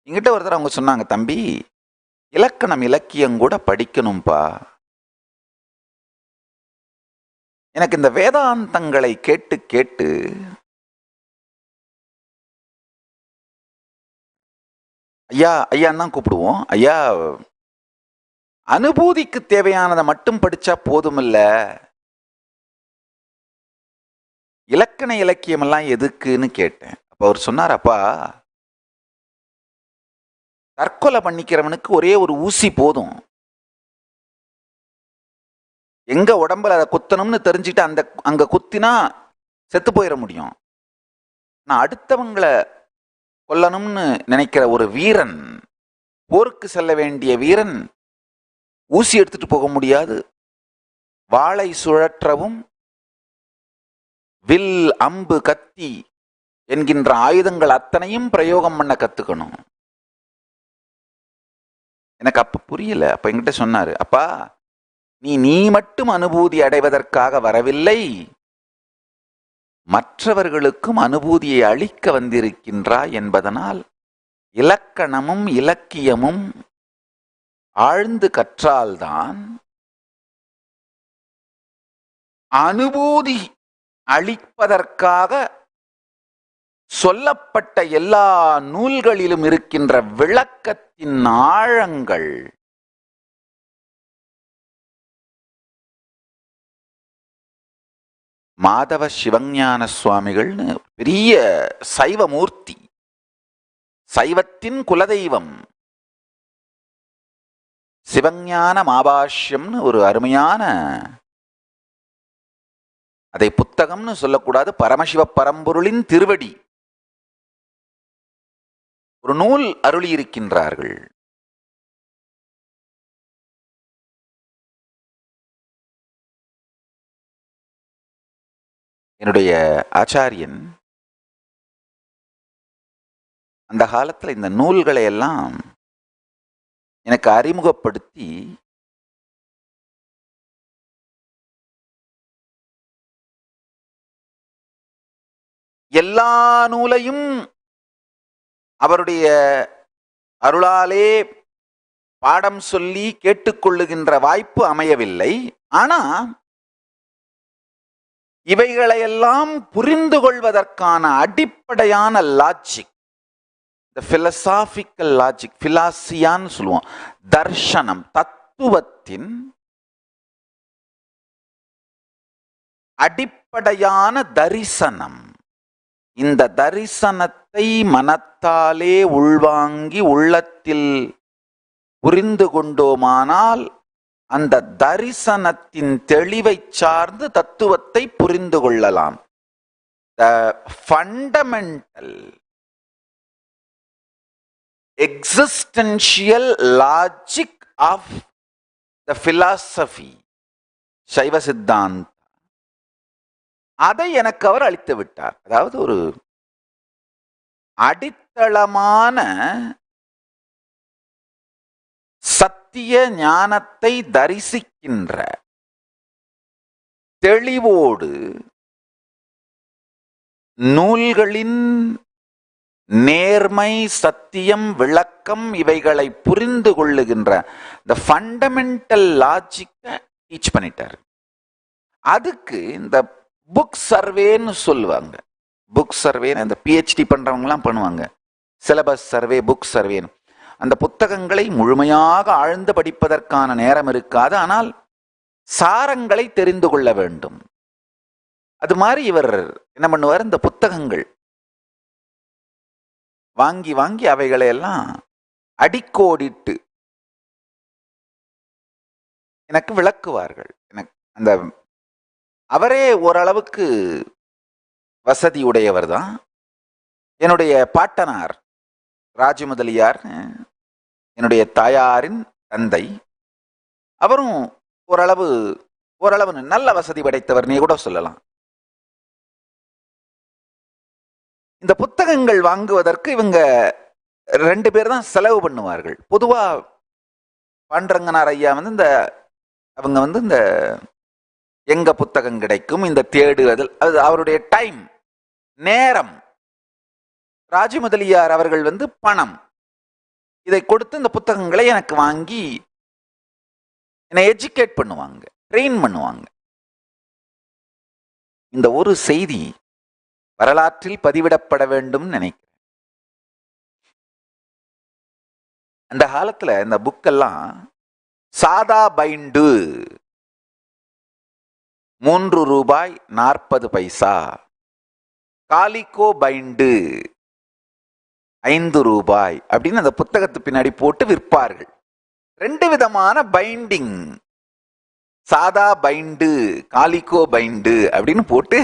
எங்கிட்ட ஒருத்தர் அவங்க சொன்னாங்க, தம்பி இலக்கணம் இலக்கியம் கூட படிக்கணும்பா. எனக்கு இந்த வேதாந்தங்களை கேட்டு கேட்டு ஐயா ஐயான்னு தான் கூப்பிடுவோம். ஐயா, அனுபூதிக்கு தேவையானதை மட்டும் படிச்சா போதுமில்ல, இலக்கண இலக்கியம் எல்லாம் எதுக்குன்னு கேட்டேன். அப்ப அவர் சொன்னார், அப்பா தற்கொலை பண்ணிக்கிறவனுக்கு ஒரே ஒரு ஊசி போதும். எங்க உடம்புல அதை குத்தணும்னு தெரிஞ்சுட்டு அங்க குத்தினா செத்து போயிட முடியும். நான் அடுத்தவங்களை கொல்லணும்னு நினைக்கிற ஒரு வீரன், போருக்கு செல்ல வேண்டிய வீரன், ஊசி எடுத்துட்டு போக முடியாது. வாளை சுழற்றவும் வில், அம்பு, கத்தி என்கின்ற ஆயுதங்கள் அத்தனையும் பிரயோகம் பண்ண கத்துக்கணும். எனக்கு அப்ப புரியல. அப்ப என்கிட்ட சொன்னாரு, அப்பா நீ மட்டும் அனுபூதி அடைவதற்காக வரவில்லை, மற்றவர்களுக்கும் அனுபூதியை அளிக்க வந்திருக்கின்றாய் என்பதனால் இலக்கணமும் இலக்கியமும் ஆழ்ந்து கற்றால்தான் அனுபூதி அளிப்பதற்காக சொல்லப்பட்ட எல்லா நூல்களிலும் இருக்கின்ற விளக்கத்தின் ஆழங்கள் மாதவ சிவஞான சுவாமிகள்னு பெரிய சைவமூர்த்தி, சைவத்தின் குலதெய்வம். சிவஞான மாபாஷ்யம்னு ஒரு அருமையான, அதை புத்தகம்னு சொல்லக்கூடாது, பரமசிவ பரம்பொருளின் திருவடி, ஒரு நூல் அருளி இருக்கின்றார்கள். என்னுடைய ஆச்சாரியன் அந்த காலத்துல இந்த நூல்களை எல்லாம் எனக்கு அறிமுகப்படுத்தி எல்லா நூலையும் அவருடைய அருளாலே பாடம் சொல்லி கேட்டுக்கொள்ளுகின்ற வாய்ப்பு அமையவில்லை. ஆனா இவைகளையெல்லாம் புரிந்து கொள்வதற்கான அடிப்படையான லாஜிக், இந்த பிலசாபிக்கல் லாஜிக், பிலாசியான்னு சொல்லுவோம், தர்ஷனம், தத்துவத்தின் அடிப்படையான தரிசனம். இந்த தரிசனத்தை மனத்தாலே உள்வாங்கி உள்ளத்தில் புரிந்து கொண்டோமானால் அந்த தரிசனத்தின் தெளிவை சார்ந்து தத்துவத்தை புரிந்து கொள்ளலாம். The fundamental existential logic of the philosophy, Saiva Siddhanta, அதை எனக்கு அவர் அளித்து விட்டார். அதாவது ஒரு அடித்தளமான சத்திய ஞானத்தை தரிசிக்கின்ற தெளிவோடு நூல்களின் நேர்மை, சத்தியம், விளக்கம் இவைகளை புரிந்து கொள்ளுகின்ற இந்த ஃபண்டமெண்டல் லாஜிக்கை டீச் பண்ணிட்டார். அதுக்கு இந்த புக் சர்வேன்னு சொல்லுவாங்க. புக் சர்வேன்னு இந்த பிஹெச்டி பண்றவங்கலாம் பண்ணுவாங்க. சிலபஸ் சர்வே, புக் சர்வேன்னு. அந்த புத்தகங்களை முழுமையாக ஆழ்ந்து படிப்பதற்கான நேரம் இருக்காது. ஆனால் சாரங்களை தெரிந்து கொள்ள வேண்டும். அது மாதிரி இவர் என்ன பண்ணுவார், இந்த புத்தகங்கள் வாங்கி வாங்கி அவைகளை எல்லாம் அடிக்கோடிட்டு எனக்கு விளக்குவார்கள். எனக்கு அந்த அவரே ஓரளவுக்கு வசதி உடையவர் தான். என்னுடைய பாட்டனார் ராஜமுதலியார், என்னுடைய தாயாரின் தந்தை, அவரும் ஓரளவு நல்ல வசதி படைத்தவர் நீ கூட சொல்லலாம். இந்த புத்தகங்கள் வாங்குவதற்கு இவங்க 2 பேர் தான் செலவு பண்ணுவார்கள். பொதுவா பாண்டரங்கனார் ஐயா வந்து அவங்க இந்த எங்க புத்தகம் கிடைக்கும், இந்த தேடுவதில் அது அவருடைய டைம், நேரம். ராஜமுதலியார் அவர்கள் பணம், இதை கொடுத்து இந்த புத்தகங்களை எனக்கு வாங்கி என்னை எஜுகேட் பண்ணுவாங்க, ட்ரெயின் பண்ணுவாங்க. இந்த ஒரு செய்தி வரலாற்றில் பதிவிடப்பட வேண்டும் நினைக்கிறேன். அந்த காலத்துல இந்த புக்கெல்லாம் சாதா பைண்டு ₹3.40, காலிகோ பைண்டு ₹5 அப்படின்னு அந்த புத்தகத்து பின்னாடி போட்டு விற்பார்கள். 2 விதமான பைண்டிங், சாதா பைண்டு, காலிகோ பைண்டு அப்படின்னு போட்டு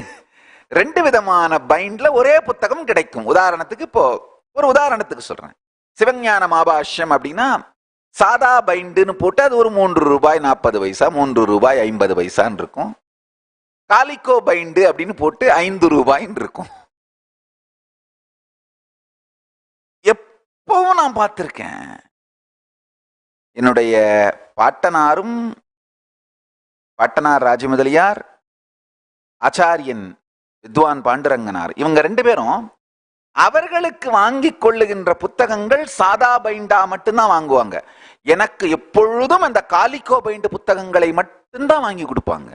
2 விதமான பைண்ட்ல ஒரே புத்தகம் கிடைக்கும். உதாரணத்துக்கு இப்போ ஒரு உதாரணத்துக்கு சொல்றேன். சிவஞான மாபாஷ்யம் அப்படின்னா சாதா பைண்டுன்னு போட்டு அது ஒரு ₹3.40, ₹3.50 இருக்கும். காலிகோ பைண்டு அப்படின்னு போட்டு ₹5 இருக்கும். எப்பவும் நான் பார்த்திருக்கேன். என்னுடைய பாட்டனார் ராஜமுதலியார், ஆச்சாரியன் வித்வான் பாண்டுரங்கனார், இவங்க 2 பேரும் அவர்களுக்கு வாங்கி கொள்ளுகின்ற புத்தகங்கள் சாதா பைண்டா மட்டும்தான் வாங்குவாங்க. எனக்கு எப்பொழுதும் அந்த காலிகோ பைண்டு புத்தகங்களை மட்டும்தான் வாங்கி கொடுப்பாங்க.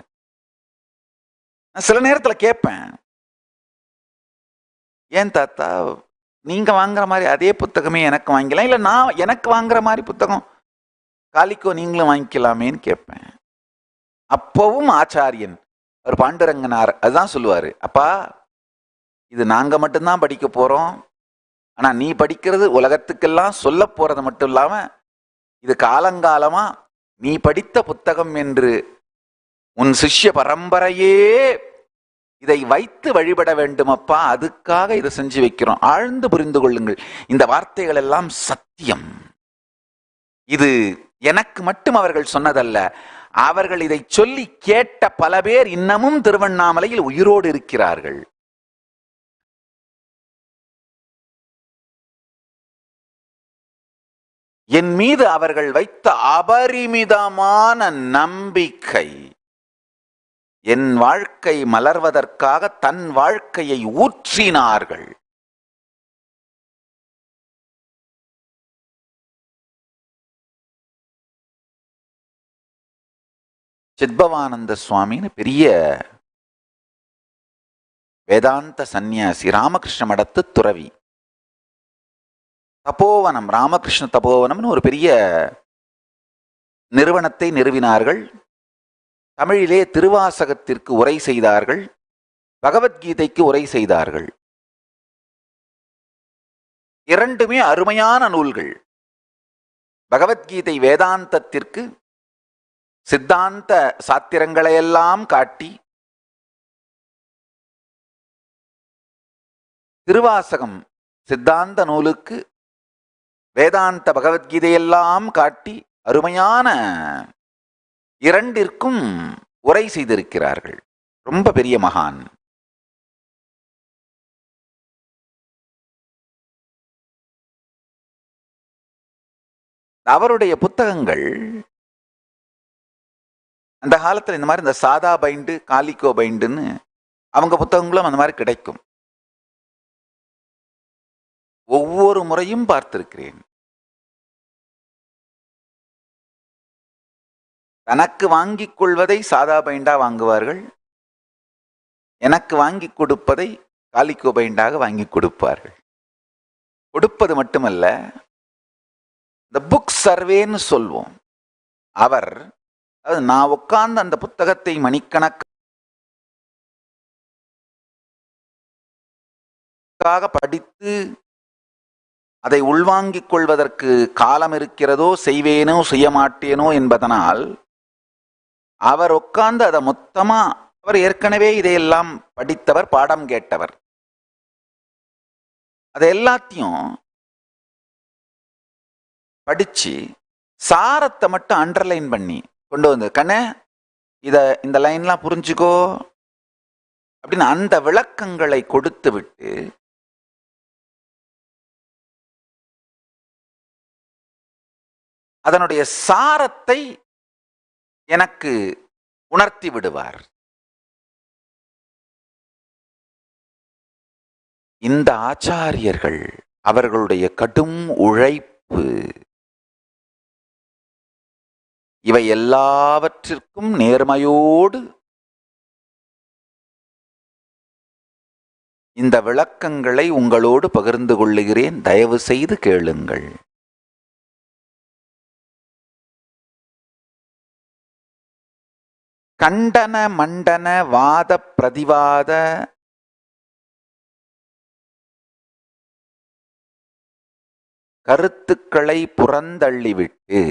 சில நேரத்துல கேட்பேன், ஏன் தாத்தா நீங்க வாங்குற மாதிரி அதே புத்தகமே எனக்கு வாங்கிக்கலாம், இல்ல நான் எனக்கு வாங்குற மாதிரி புத்தகம் காலிக்கோ நீங்களும் வாங்கிக்கலாமேன்னு கேட்பேன். அப்பவும் ஆச்சாரியன் அவர் பாண்டுரங்கனார் அதுதான் சொல்லுவாரு, அப்பா இது நாங்க மட்டும்தான் படிக்க போறோம், ஆனா நீ படிக்கிறது உலகத்துக்கெல்லாம் சொல்ல போறது மட்டும் இல்லாம இது காலங்காலமா நீ படித்த புத்தகம் என்று உன் சிஷ்ய பரம்பரையே இதை வைத்து வழிபட வேண்டும் அப்பா, அதுக்காக இதை செஞ்சு வைக்கிறோம், ஆழ்ந்து புரிந்து கொள்ளுங்கள். இந்த வார்த்தைகள் எல்லாம் சத்தியம். இது எனக்கு மட்டும் அவர்கள் சொன்னதல்ல, அவர்கள் இதை சொல்லி கேட்ட பல பேர் இன்னமும் திருவண்ணாமலையில் உயிரோடு இருக்கிறார்கள். என் மீது அவர்கள் வைத்த அபரிமிதமான நம்பிக்கை, என் வாழ்க்கை மலர்வதற்காக தன் வாழ்க்கையை ஊற்றினார்கள். சித்பவானந்த சுவாமின்னு பெரிய வேதாந்த சந்நியாசி, ராமகிருஷ்ண மடத்து துறவி. தபோவனம், ராமகிருஷ்ண தபோவனம்னு ஒரு பெரிய நிறுவனத்தை நிறுவினார்கள். தமிழிலே திருவாசகத்திற்கு உரை செய்தார்கள், பகவத்கீதைக்கு உரை செய்தார்கள். இரண்டுமே அருமையான நூல்கள். பகவத்கீதை வேதாந்தத்திற்கு சித்தாந்த சாத்திரங்களையெல்லாம் காட்டி, திருவாசகம் சித்தாந்த நூலுக்கு வேதாந்த பகவத்கீதையெல்லாம் காட்டி அருமையான இரண்டிற்கும் உரை செய்திருக்கிறார்கள். ரொம்ப பெரிய மகான். அவருடைய புத்தகங்கள் அந்த காலத்தில் இந்த மாதிரி இந்த சாதா பைண்டு, காலிக்கோ பைண்டுன்னு அவங்க புத்தகங்களும் அந்த மாதிரி கிடைக்கும். ஒவ்வொரு முறையும் பார்த்திருக்கிறேன். தனக்கு வாங்கிக் கொள்வதை சாதா பைண்டா வாங்குவார்கள், எனக்கு வாங்கி கொடுப்பதை காலிக்கோ பைண்டாக வாங்கி கொடுப்பார்கள். கொடுப்பது மட்டுமல்ல, இந்த புக் சர்வேன்னு சொல்வோம். அவர் நான் உட்கார்ந்து அந்த புத்தகத்தை மணிக்கணக்காக படித்து அதை உள்வாங்கிக் கொள்வதற்கு காலம் இருக்கிறதோ, செய்வேனோ செய்ய மாட்டேனோ என்பதனால் அவர் உட்கார்ந்து அதை மொத்தமா, அவர் ஏற்கனவே இதையெல்லாம் படித்தவர், பாடம் கேட்டவர், அதை எல்லாத்தையும் படிச்சு சாரத்தை மட்டும் அண்டர்லைன் பண்ணி கொண்டு வந்து, கண்ணே இந்த லைன்லாம் புரிஞ்சுக்கோ அப்படின்னு அந்த விளக்கங்களை கொடுத்து விட்டு அதனுடைய சாரத்தை எனக்கு உணர்த்தி விடுவார். இந்த ஆச்சாரியர்கள் அவர்களுடைய கடும் உழைப்பு இவை எல்லாவற்றிற்கும் நேர்மையோடு இந்த விளக்கங்களை உங்களோடு பகிர்ந்து கொள்ளுகிறேன். தயவு செய்து கேளுங்கள். கண்டன மண்டன வாத பிரதிவாத கருத்துக்களை புறந்தள்ளிவிட்டு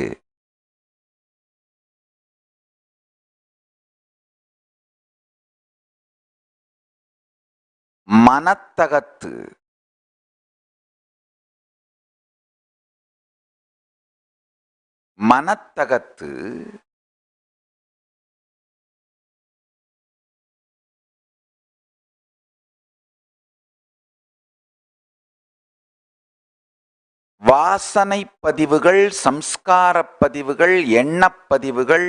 மனத்தகத்து வாசனை பதிவுகள், சம்ஸ்கார பதிவுகள், எண்ணப்பதிவுகள்,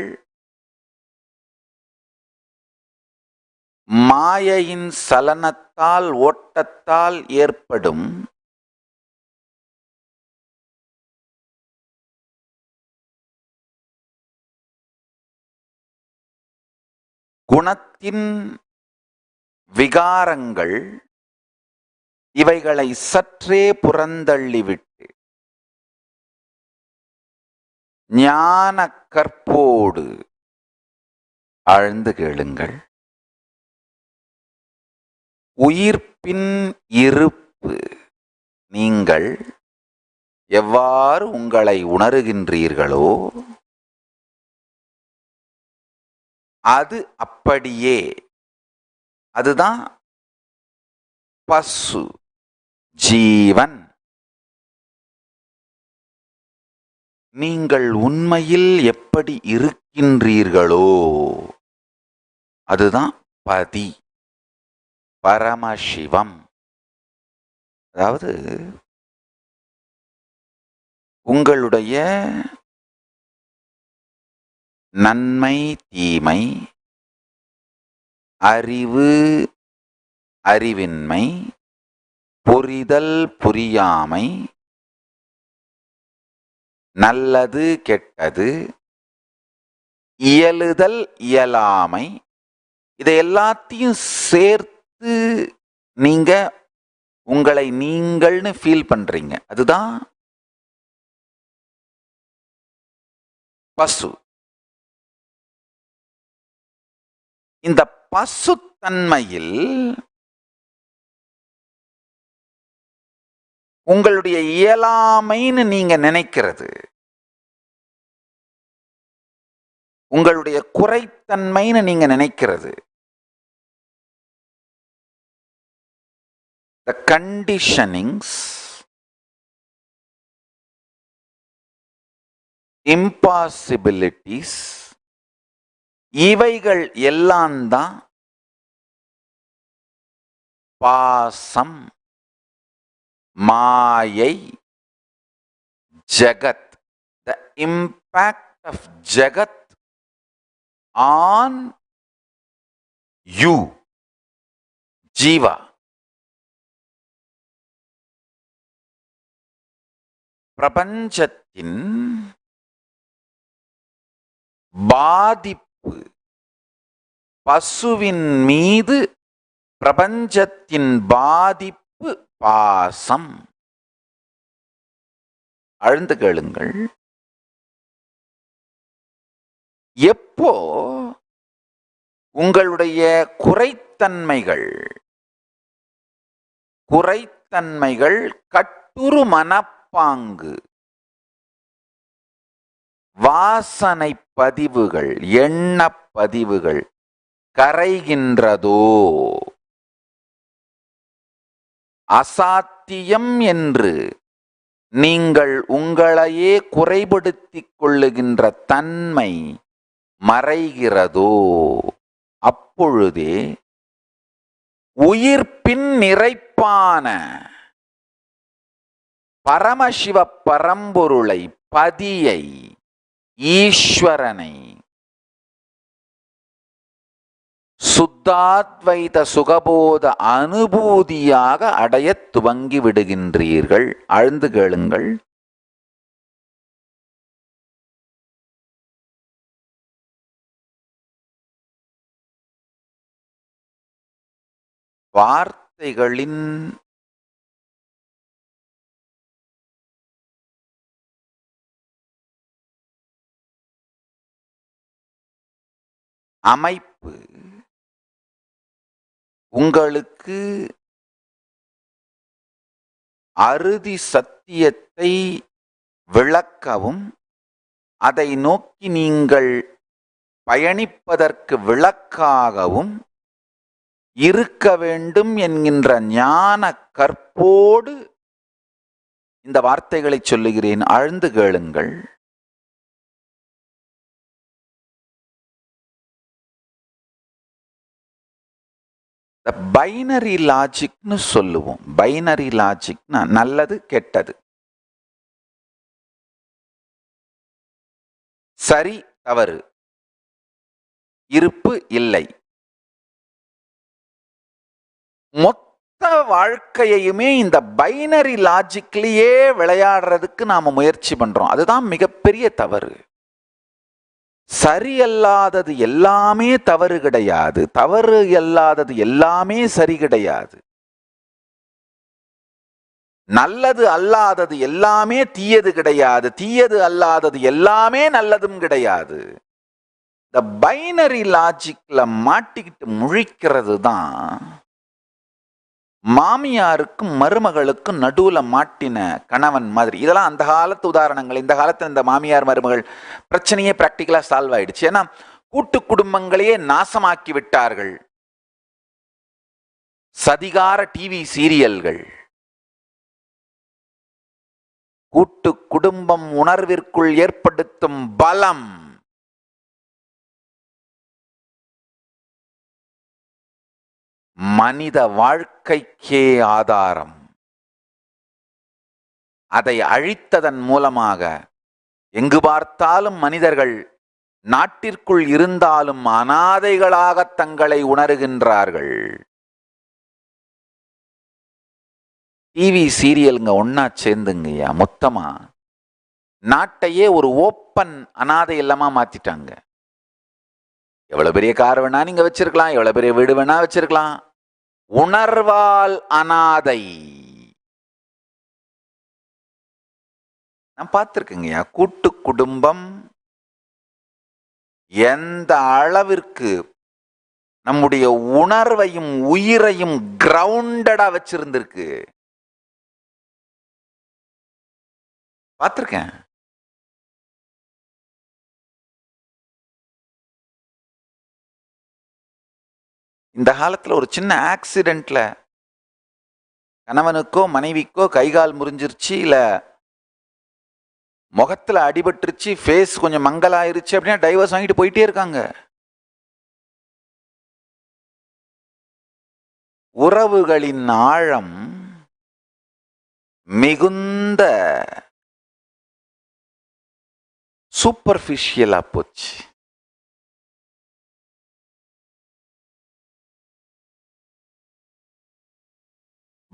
மாயையின் சலனத்தால் ஓட்டத்தால் ஏற்படும் குணத்தின் விகாரங்கள், இவைகளை சற்றே புறந்தள்ளிவிட்டு ஞான கற்போடு ஆழ்ந்து கேளுங்கள். உயிர்ப்பின் இருப்பு நீங்கள் எவ்வாறு உங்களை உணருகின்றீர்களோ அது அப்படியே, அதுதான் பசு ஜீவன். நீங்கள் உண்மையில் எப்படி இருக்கின்றீர்களோ அதுதான் பதி, பரமசிவம். அதாவது உங்களுடைய நன்மை தீமை, அறிவு அறிவின்மை, புரிதல் புரியாமை, நல்லது கெட்டது, இயலுதல் இயலாமை, இதை எல்லாத்தையும் சேர்த்து நீங்க உங்களை நீங்கள்னு ஃபீல் பண்றீங்க. அதுதான் பசு. இந்த பசுத்தன்மையில் உங்களுடைய இயலாமைன்னு நீங்க நினைக்கிறது, உங்களுடைய குறைத்தன்மைன்னு நீங்க நினைக்கிறது, the conditionings இம்பாசிபிலிட்டிஸ், இவைகள் எல்லாம் தான் பாசம், மாயை, ஜகத். The impact of Jagat on you, Jiva. பிரபஞ்சத்தின் பாதிப்பு பசுவின் மீது பிரபஞ்சத்தின் பாதிப்பு பாசம். ஆழ்ந்து கேளுங்கள். எப்போ உங்களுடைய குறைத்தன்மைகள் கட்டுரு மனப்பாங்கு, வாசனை பதிவுகள், எண்ண பதிவுகள் கரைகின்றதோ, அசாத்தியம் என்று நீங்கள் உங்களையே குறைபடுத்திக் கொள்ளுகின்ற தன்மை மறைகிறதோ, அப்பொழுதே உயிர்ப்பின் நிறைப்பான பரமசிவ பரம்பொருளை, பதியை, ஈஸ்வரனை, சுத்தாத்வைத சுகபோத அனுபூதியாக அடையத் துவங்கி விடுகின்றீர்கள். ஆழ்ந்து கேளுங்கள். வார்த்தைகளின் அமைப்பு உங்களுக்கு அறுதி சத்தியத்தை விளக்கவும், அதை நோக்கி நீங்கள் பயணிப்பதற்கு விளக்காகவும் இருக்க வேண்டும் என்கின்ற ஞான கற்போடு இந்த வார்த்தைகளை சொல்லுகிறேன். ஆழ்ந்து கேளுங்கள். பைனரி லாஜிக்னு சொல்லுவோம். பைனரி லாஜிக்னா நல்லது கெட்டது, சரி தவறு, இருப்பு இல்லை. மொத்த வாழ்க்கையுமே இந்த பைனரி லாஜிக்லயே விளையாடுறதுக்கு நாம முயற்சி பண்றோம். அதுதான் மிகப்பெரிய தவறு. சரியல்லாதது எல்லாமே தவறு கிடையாது, தவறு அல்லாதது எல்லாமே சரி கிடையாது, நல்லது அல்லாதது எல்லாமே தீயது கிடையாது, தீயது அல்லாதது எல்லாமே நல்லதும் கிடையாது. இந்த பைனரி லாஜிக்ல மாட்டிக்கிட்டு முழிக்கிறது தான் மாமியாருக்கும் மருமகளுக்கும் நடுவுல மாட்டின கணவன் மாதிரி. இதெல்லாம் அந்த காலத்து உதாரணங்கள். இந்த காலத்துல இந்த மாமியார் மருமகள் பிரச்சனையே பிராக்டிக்கலா சால்வ் ஆயிடுச்சு. ஏன்னா கூட்டு குடும்பங்களையே நாசமாக்கி விட்டார்கள் சதிகார டிவி சீரியல்கள். கூட்டு குடும்பம் உணர்விற்குள் ஏற்படுத்தும் பலம் மனித வாழ்க்கைக்கே ஆதாரம். அதை அழித்ததன் மூலமாக எங்கு பார்த்தாலும் மனிதர்கள் நாட்டிற்குள் இருந்தாலும் அனாதைகளாக தங்களை உணர்கின்றார்கள். டிவி சீரியலுங்க ஒன்னா சேர்ந்துங்கய்யா மொத்தமா நாட்டையே ஒரு ஓப்பன் அனாதை இல்லமா மாத்திட்டாங்க. எவ்வளவு பெரிய கார் வேணா நீங்க வச்சிருக்கலாம், எவ்வளவு பெரிய வீடு வேணா வச்சிருக்கலாம், உணர்வால் அனாதை. நான் பார்த்திருக்கேங்கய்யா கூட்டு குடும்பம் எந்த அளவிற்கு நம்முடைய உணர்வையும் உயிரையும் கிரவுண்டடா வச்சிருந்திருக்கு பார்த்திருக்கேன். இந்த காலத்துல ஒரு சின்ன ஆக்சிடென்ட்ல கணவனுக்கோ மனைவிக்கோ கைகால் முறிஞ்சிருச்சு, இல்ல முகத்துல அடிபட்டுருச்சு, ஃபேஸ் கொஞ்சம் மங்கலாயிருச்சு அப்படின்னா டைவர்ஸ் வாங்கிட்டு போயிட்டே இருக்காங்க. உறவுகளின் ஆழம் மிகுந்த சூப்பர்ஃபிஷியலா போச்சு.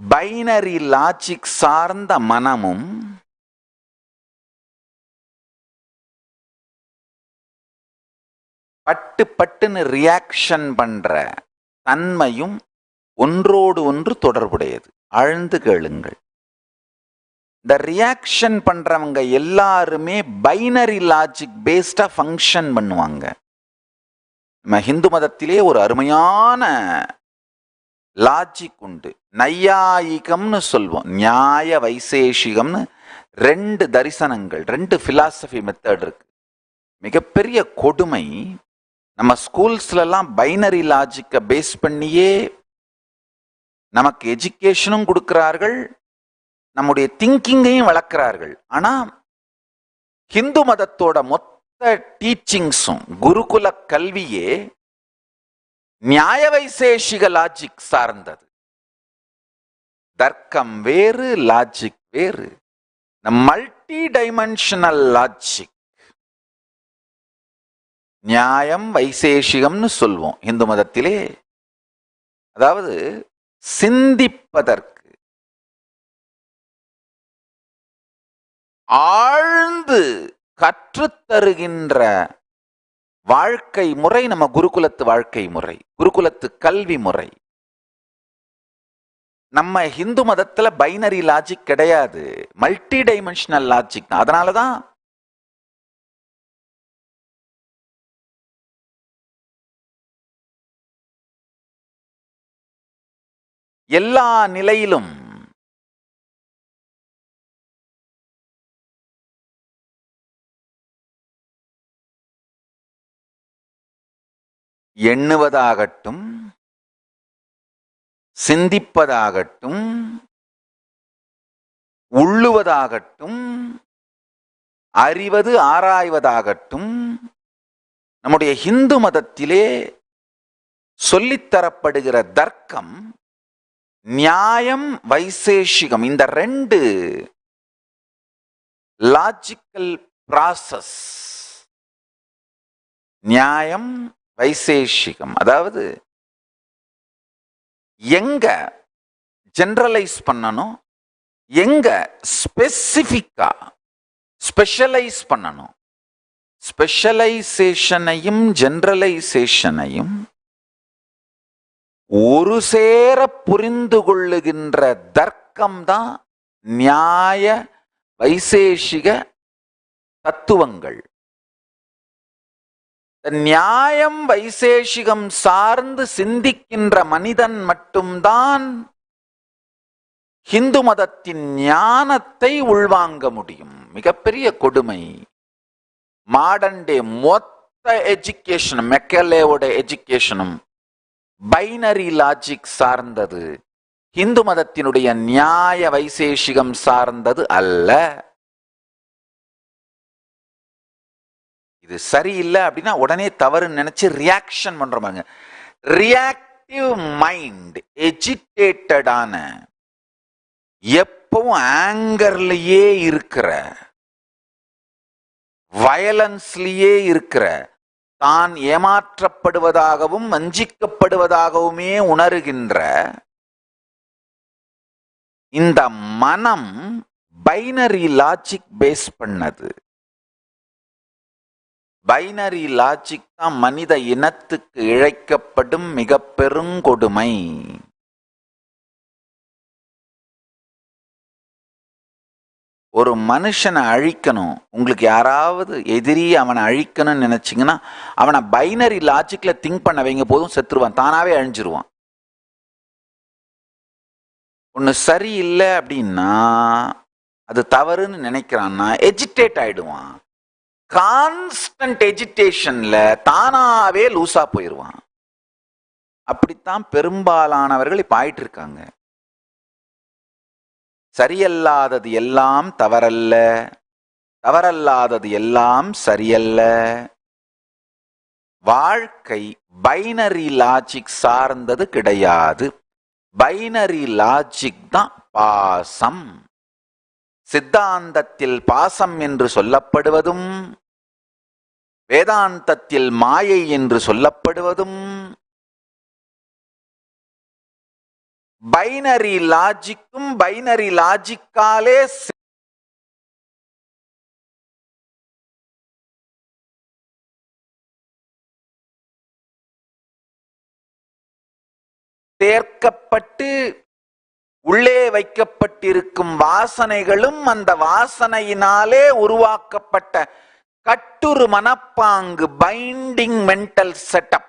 பைனரி லாஜிக் சார்ந்த மனமும் பட்டு பட்டுன்னு ரியாக்ஷன் பண்ற தன்மையும் ஒன்றோடு ஒன்று தொடர்புடையது. ஆழ்ந்து கேளுங்கள். இந்த ரியாக்ஷன் பண்றவங்க எல்லாருமே பைனரி லாஜிக் பேஸ்டா ஃபங்க்ஷன் பண்ணுவாங்க. நம்ம ஹிந்து மதத்திலே ஒரு அருமையான லாஜிக் உண்டு. நையாயிகம்னு சொல்வோம், நியாய வைசேஷிகம்னு 2 தரிசனங்கள், 2 பிலாசபி மெத்தட் இருக்கு. மிகப்பெரிய கொடுமை, நம்ம ஸ்கூல்ஸ்லாம் பைனரி லாஜிக்கை பேஸ் பண்ணியே நமக்கு எஜுகேஷனும் கொடுக்கிறார்கள், நம்முடைய திங்கிங்கையும் வளர்க்கிறார்கள். ஆனா ஹிந்து மதத்தோட மொத்த டீச்சிங்ஸும் குருகுல கல்வியே நியாய வைசேஷிக லாஜிக் சார்ந்தது. தர்க்கம் வேறு, லாஜிக் வேறு. மல்டி டைமென்ஷனல் லாஜிக், நியாயம் வைசேஷிகம்னு சொல்வோம் இந்து மதத்திலே. அதாவது சிந்திப்பதற்கு, ஆழ்ந்து கற்றுத்தருகின்ற வாழ்க்கை முறை நம்ம குருகுலத்து வாழ்க்கை முறை, குருகுலத்து கல்வி முறை. நம்ம ஹிந்து மதத்துல பைனரி லாஜிக் கிடையாது, மல்டி டைமென்ஷனல் லாஜிக். அதனாலதான் எல்லா நிலையிலும் எண்ணுவதாகட்டும், சிந்திப்பதாகட்டும், உள்ளுவதாகட்டும், அறிவது ஆராய்வதாகட்டும், நம்முடைய ஹிந்து மதத்திலே சொல்லித்தரப்படுகிற தர்க்கம், நியாயம் வைசேஷிகம், இந்த 2 லாஜிக்கல் ப்ராசஸ், நியாயம் வைசேஷிகம், அதாவது எங்க ஜெனரலைஸ் பண்ணணும், எங்க ஸ்பெசிபிக்கா ஸ்பெஷலைஸ் பண்ணணும். ஸ்பெஷலைசேஷனையும் ஜெனரலைசேஷனையும் ஒரு சேர புரிந்து கொள்ளுகின்ற தர்க்கம் தான் நியாய வைசேஷிக தத்துவங்கள். நியாயம் வைசேஷிகம் சார்ந்து சிந்திக்கின்ற மனிதன் மட்டும்தான் ஹிந்து மதத்தின் ஞானத்தை உள்வாங்க முடியும். மிகப்பெரிய கொடுமை. மாடர்ன் டே மொத்த எஜுகேஷன், மெக்கலேவோட எஜுகேஷனும் பைனரி லாஜிக் சார்ந்தது, ஹிந்து மதத்தினுடைய நியாய வைசேஷிகம் சார்ந்தது அல்ல. இது சரியில்லை அப்படின்னா உடனே தவறுன்னு நினைச்சு ரியாக்ஷன் பண்றோமாங்க. ரியாக்டிவ் மைண்ட், எஜிடேட்டடான, எப்பவும் ஆங்கர்லயே இருக்கிற, வயலன்ஸ்லயே இருக்கிற, தான் ஏமாற்றப்படுவதாகவும் வஞ்சிக்கப்படுவதாகவுமே உணர்கின்ற இந்த மனம் பைனரி லாஜிக் பேஸ் பண்ணது. பைனரி லாஜிக் தான் மனித இனத்துக்கு இழைக்கப்படும் மிக பெருங்கொடுமை. ஒரு மனுஷனை அழிக்கணும், உங்களுக்கு யாராவது எதிரி அவனை அழிக்கணும்னு நினைச்சிங்கன்னா அவனை பைனரி லாஜிக்ல திங்க் பண்ண வைங்க, போதும் செத்துருவான், தானாவே அழிஞ்சிருவான். ஒன்று சரியில்லை அப்படின்னா, அது தவறுன்னு நினைக்கிறான்னா எஜிடேட் ஆயிடுவான். கான்ஸ்டன்ட் எஜிடேஷன்ல தானாவே லூசா போயிடுவான். அப்படித்தான் பெரும்பாலானவர்கள் இப்ப ஆயிட்டு இருக்காங்க. சரியல்லாதது எல்லாம் தவறல்ல, தவறல்லாதது எல்லாம் சரியல்ல. வாழ்க்கை பைனரி லாஜிக் சார்ந்தது கிடையாது. பைனரி லாஜிக் தான் பாசம். சித்தாந்தத்தில் பாசம் என்று சொல்லப்படுவதும் வேதாந்தத்தில் மாயை என்று சொல்லப்படுவதும் பைனரி லாஜிக்கும் பைனரி லாஜிக்காலே சேர்க்கப்பட்டு உள்ளே வைக்கப்பட்டிருக்கும் வாசனைகளும் அந்த வாசனையினாலே உருவாக்கப்பட்ட கட்டுரு மனப்பாங்கு, பைண்டிங் மென்டல் செட்டப்,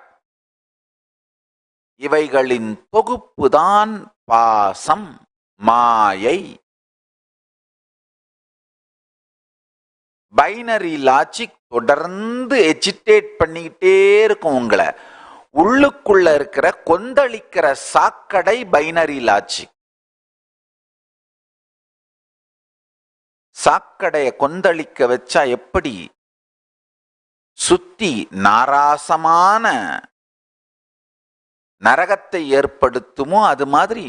இவைகளின் தொகுப்புதான் பாசம், மாயை. பைனரி லாஜிக் தொடர்ந்து எஜிடேட் பண்ணிக்கிட்டே இருக்கும். உங்களை உள்ளுக்குள்ள இருக்கிற கொந்தளிக்கிற சாக்கடை பைனரி லாஜிக். சாக்கடைய கொந்தளிக்க வச்சா எப்படி சுத்தி நாராசமான நரகத்தை ஏற்படுத்துமோ அது மாதிரி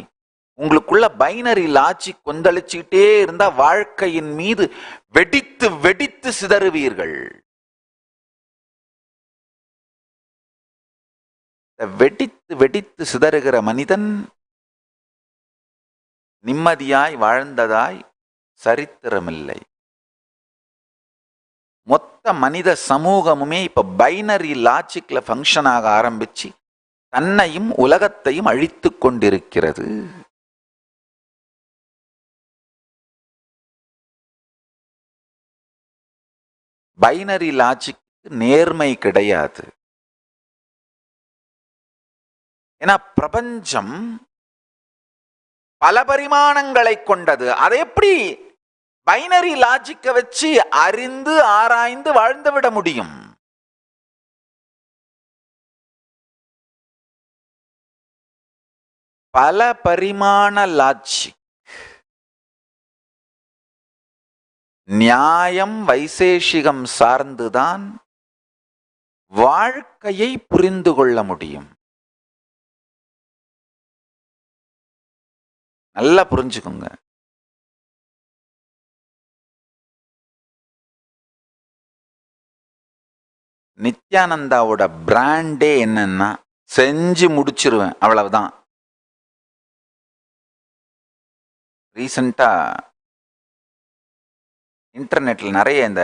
உங்களுக்குள்ள பைனரி லாஜிக் கொந்தளிச்சுக்கிட்டே இருந்தா வாழ்க்கையின் மீது வெடித்து வெடித்து சிதறுவீர்கள். வெடித்து வெடித்து சிதறுகிற மனிதன் நிம்மதியாய் வாழ்ந்ததாய் சரித்திரமில்லை. மொத்த மனித சமூகமுமே இப்ப பைனரி லாஜிக்ல ஃபங்க்ஷன் ஆக ஆரம்பிச்சு தன்னையும் உலகத்தையும் அழித்து கொண்டிருக்கிறது. பைனரி லாஜிக் நேர்மை கிடையாது. ஏன்னா பிரபஞ்சம் பல பரிமாணங்களை கொண்டது. அதை எப்படி பைனரி லாஜிக்க வச்சு அறிந்து ஆராய்ந்து வாழ்ந்துவிட முடியும்? பல பரிமாண லாஜிக், நியாயம், வைசேஷிகம் சார்ந்துதான் வாழ்க்கையை புரிந்து கொள்ள முடியும். நல்லா புரிஞ்சுக்கோங்க. நித்யானந்தாவோட பிராண்டே என்னன்னா செஞ்சு முடிச்சிருவேன், அவ்வளவுதான். ரீசெண்டா இன்டர்நெட்ல நிறைய இந்த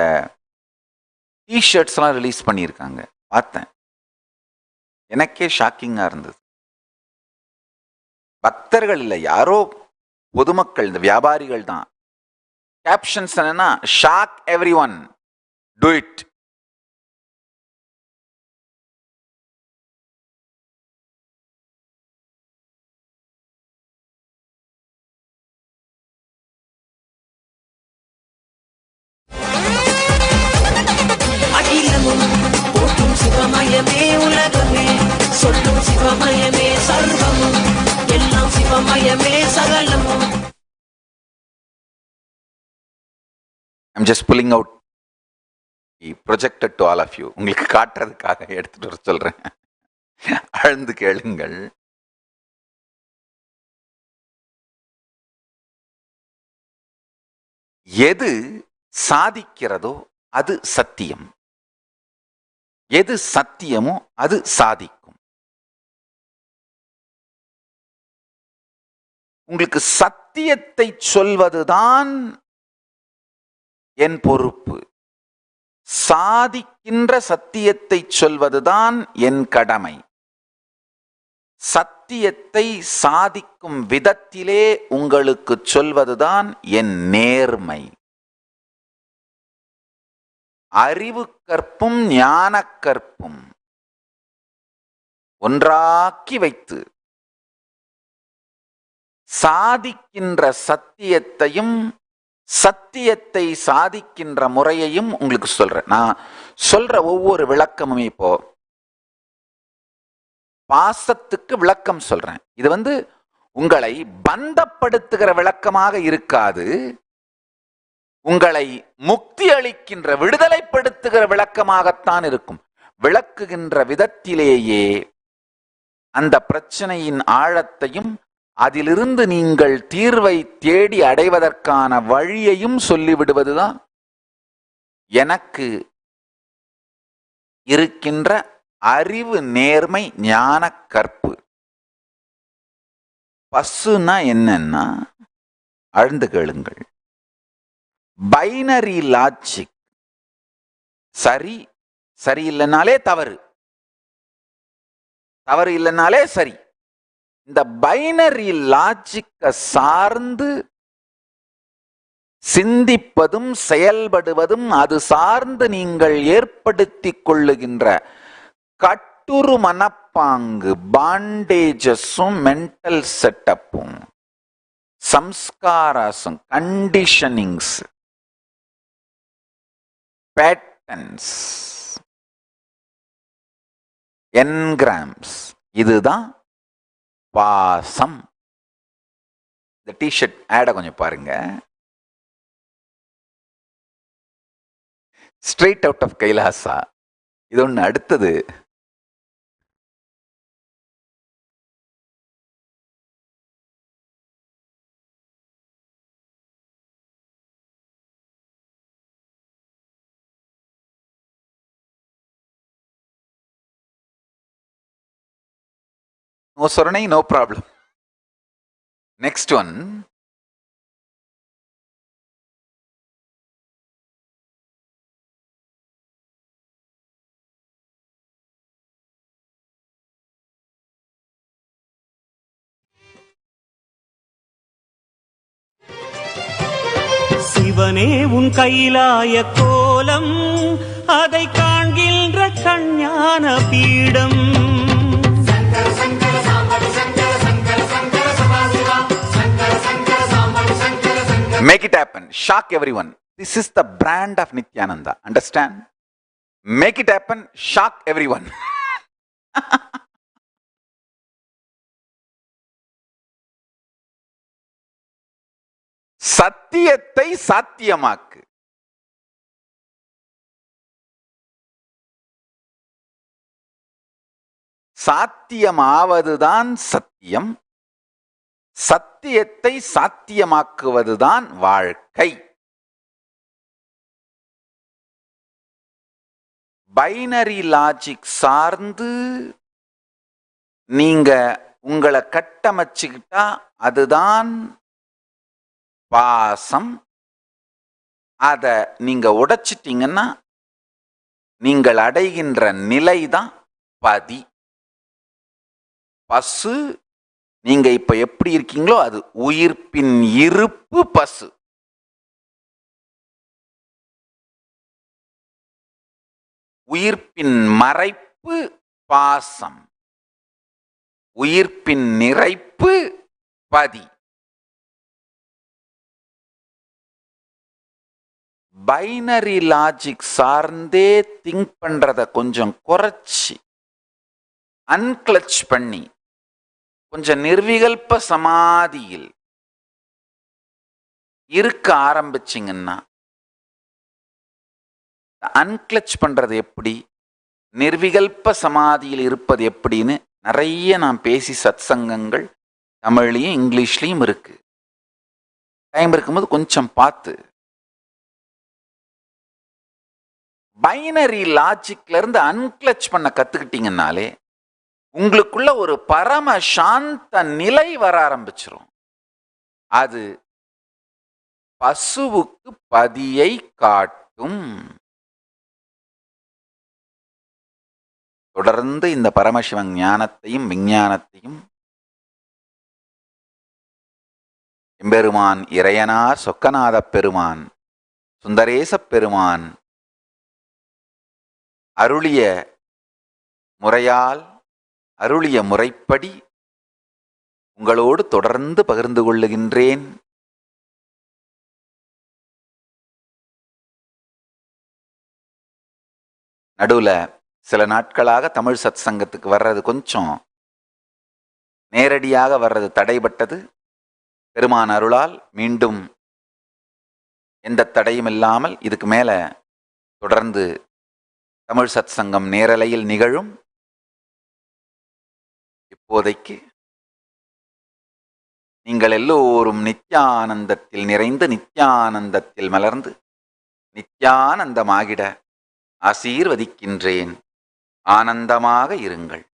டிஷர்ட்ஸ் எல்லாம் ரிலீஸ் பண்ணியிருக்காங்க, பார்த்தேன். எனக்கே ஷாக்கிங்கா இருந்தது. பக்தர்கள் இல்லை, யாரோ பொதுமக்கள், இந்த வியாபாரிகள் தான். கேப்ஷன்ஸ் என்னன்னா, shock everyone, do it. சிவமயமே உலகமே, சொல்லும் சிவமயமே சர்வமும், எல்லாம் சிவமயமே சகலமும். I'm just pulling out projected to all of you. உங்களுக்கு காட்டுறதுக்காக எடுத்துட்டு வர சொல்றேன். ஆழ்ந்து கேளுங்கள். எது சாதிக்கிறதோ அது சத்தியம், எது சத்தியமோ அது சாதிக்கும். உங்களுக்கு சத்தியத்தை சொல்வதுதான் என் பொறுப்பு, சாதிக்கின்ற சத்தியத்தை சொல்வதுதான் என் கடமை. சத்தியத்தை சாதிக்கும் விதத்திலே உங்களுக்கு சொல்வதுதான் என் நேர்மை. அறிவு கற்பும் ஞான கற்பும் ஒன்றாக்கி வைத்து சாதிக்கின்ற சத்தியத்தையும் சத்தியத்தை சாதிக்கின்ற முறையையும் உங்களுக்கு சொல்றேன். நான் சொல்ற ஒவ்வொரு விளக்கமும் இப்போ பாசத்துக்கு விளக்கம் சொல்றேன். இது உங்களை பந்தப்படுத்துகிற விளக்கமாக இருக்காது, உங்களை முக்தி அளிக்கின்ற விடுதலைப்படுத்துகிற விளக்கமாகத்தான் இருக்கும். விளக்குகின்ற விதத்திலேயே அந்த பிரச்சனையின் ஆழத்தையும் அதிலிருந்து நீங்கள் தீர்வை தேடி அடைவதற்கான வழியையும் சொல்லிவிடுவதுதான் எனக்கு இருக்கின்ற அறிவு, நேர்மை, ஞான கற்பு. பசுனா என்னன்னா, ஆழ்ந்து கேளுங்கள், பைனரி லாஜிக். சரி சரி இல்லைனாலே தவறு, தவறு இல்லைனாலே சரி. இந்த பைனரி லாஜிக்கை சார்ந்து சிந்திப்பதும் செயல்படுவதும், அது சார்ந்து நீங்கள் ஏற்படுத்தி கொள்ளுகின்ற கட்டுரு மனப்பாங்கு, பாண்டேஜஸும், மென்டல் செட்டப்பும், சம்ஸ்காராசும், கண்டிஷனிங்ஸ், பேட்டர்ன்ஸ், என்கிராம்ஸ், இதுதான் பாசம். இந்த டிஷர்ட் ஆட கொஞ்சம் பாருங்க. Straight out of Kailasa. இது ஒன்று. அடுத்தது நோ சொரணை, நோ ப்ராப்ளம். நெக்ஸ்ட் ஒன், சிவனே உன் கைலாய கோலம், அதை காண்கின்ற கஞ்ஞான பீடம். make it happen, shock everyone. This is the brand of Nityananda. Understand? Make it happen, shock everyone. சத்தியத்தை சாத்தியமாக்கு. சாத்தியமாவதுதான் சத்தியம், சத்தியத்தை சாத்தியமாக்குவதுதான் வாழ்க்கை. பைனரி லாஜிக் சார்ந்து நீங்க உங்களை கட்டமைச்சுக்கிட்டா அதுதான் பாசம். அத நீங்க உடைச்சிட்டீங்கன்னா நீங்கள் அடைகின்ற நிலைதான் பதி. பசு, நீங்க இப்ப எப்படி இருக்கீங்களோ அது உயிர்ப்பின் இருப்பு பசு. உயிர்ப்பின் மறைப்பு பாசம், உயிர்ப்பின் நிறைப்பு பதி. பைனரி லாஜிக் சார்ந்தே திங்க் பண்றத கொஞ்சம் குறைச்சி அன்கிளச் பண்ணி கொஞ்சம் நிர்விகல்ப சமாதியில் இருக்க ஆரம்பிச்சிங்கன்னா, அன்கிளச் பண்றது எப்படி, நிர்விகல்ப சமாதியில் இருப்பது எப்படின்னு நிறைய நான் பேசி சத்சங்கங்கள் தமிழ்லையும் இங்கிலீஷ்லையும் இருக்கு. டைம் இருக்கும்போது கொஞ்சம் பார்த்து பைனரி லாஜிக்ல இருந்து அன்கிளச் பண்ண கத்துக்கிட்டீங்கன்னாலே உங்களுக்குள்ள ஒரு பரம சாந்த நிலை வர ஆரம்பிச்சிரும். அது பசுவுக்கு பதியை காட்டும். தொடர்ந்து இந்த பரமசிவன் ஞானத்தையும் விஞ்ஞானத்தையும் எம்பெருமான் இறையனார் சொக்கநாத பெருமான் சுந்தரேச பெருமான் அருளிய முறையால், அருளிய முறைப்படி உங்களோடு தொடர்ந்து பகிர்ந்து கொள்ளுகின்றேன். நடுவில் சில நாட்களாக தமிழ் சத் சங்கத்துக்கு வர்றது கொஞ்சம் நேரடியாக வர்றது தடைபட்டது. பெருமான் அருளால் மீண்டும் எந்த தடையும் இல்லாமல் இதுக்கு மேல தொடர்ந்து தமிழ் சத் சங்கம் நேரலையில் நிகழும். இப்போதைக்கு நீங்கள் எல்லோரும் நித்யானந்தத்தில் நிறைந்து நித்யானந்தத்தில் மலர்ந்து நித்யானந்தமாகிட ஆசீர்வதிக்கின்றேன். ஆனந்தமாக இருங்கள்.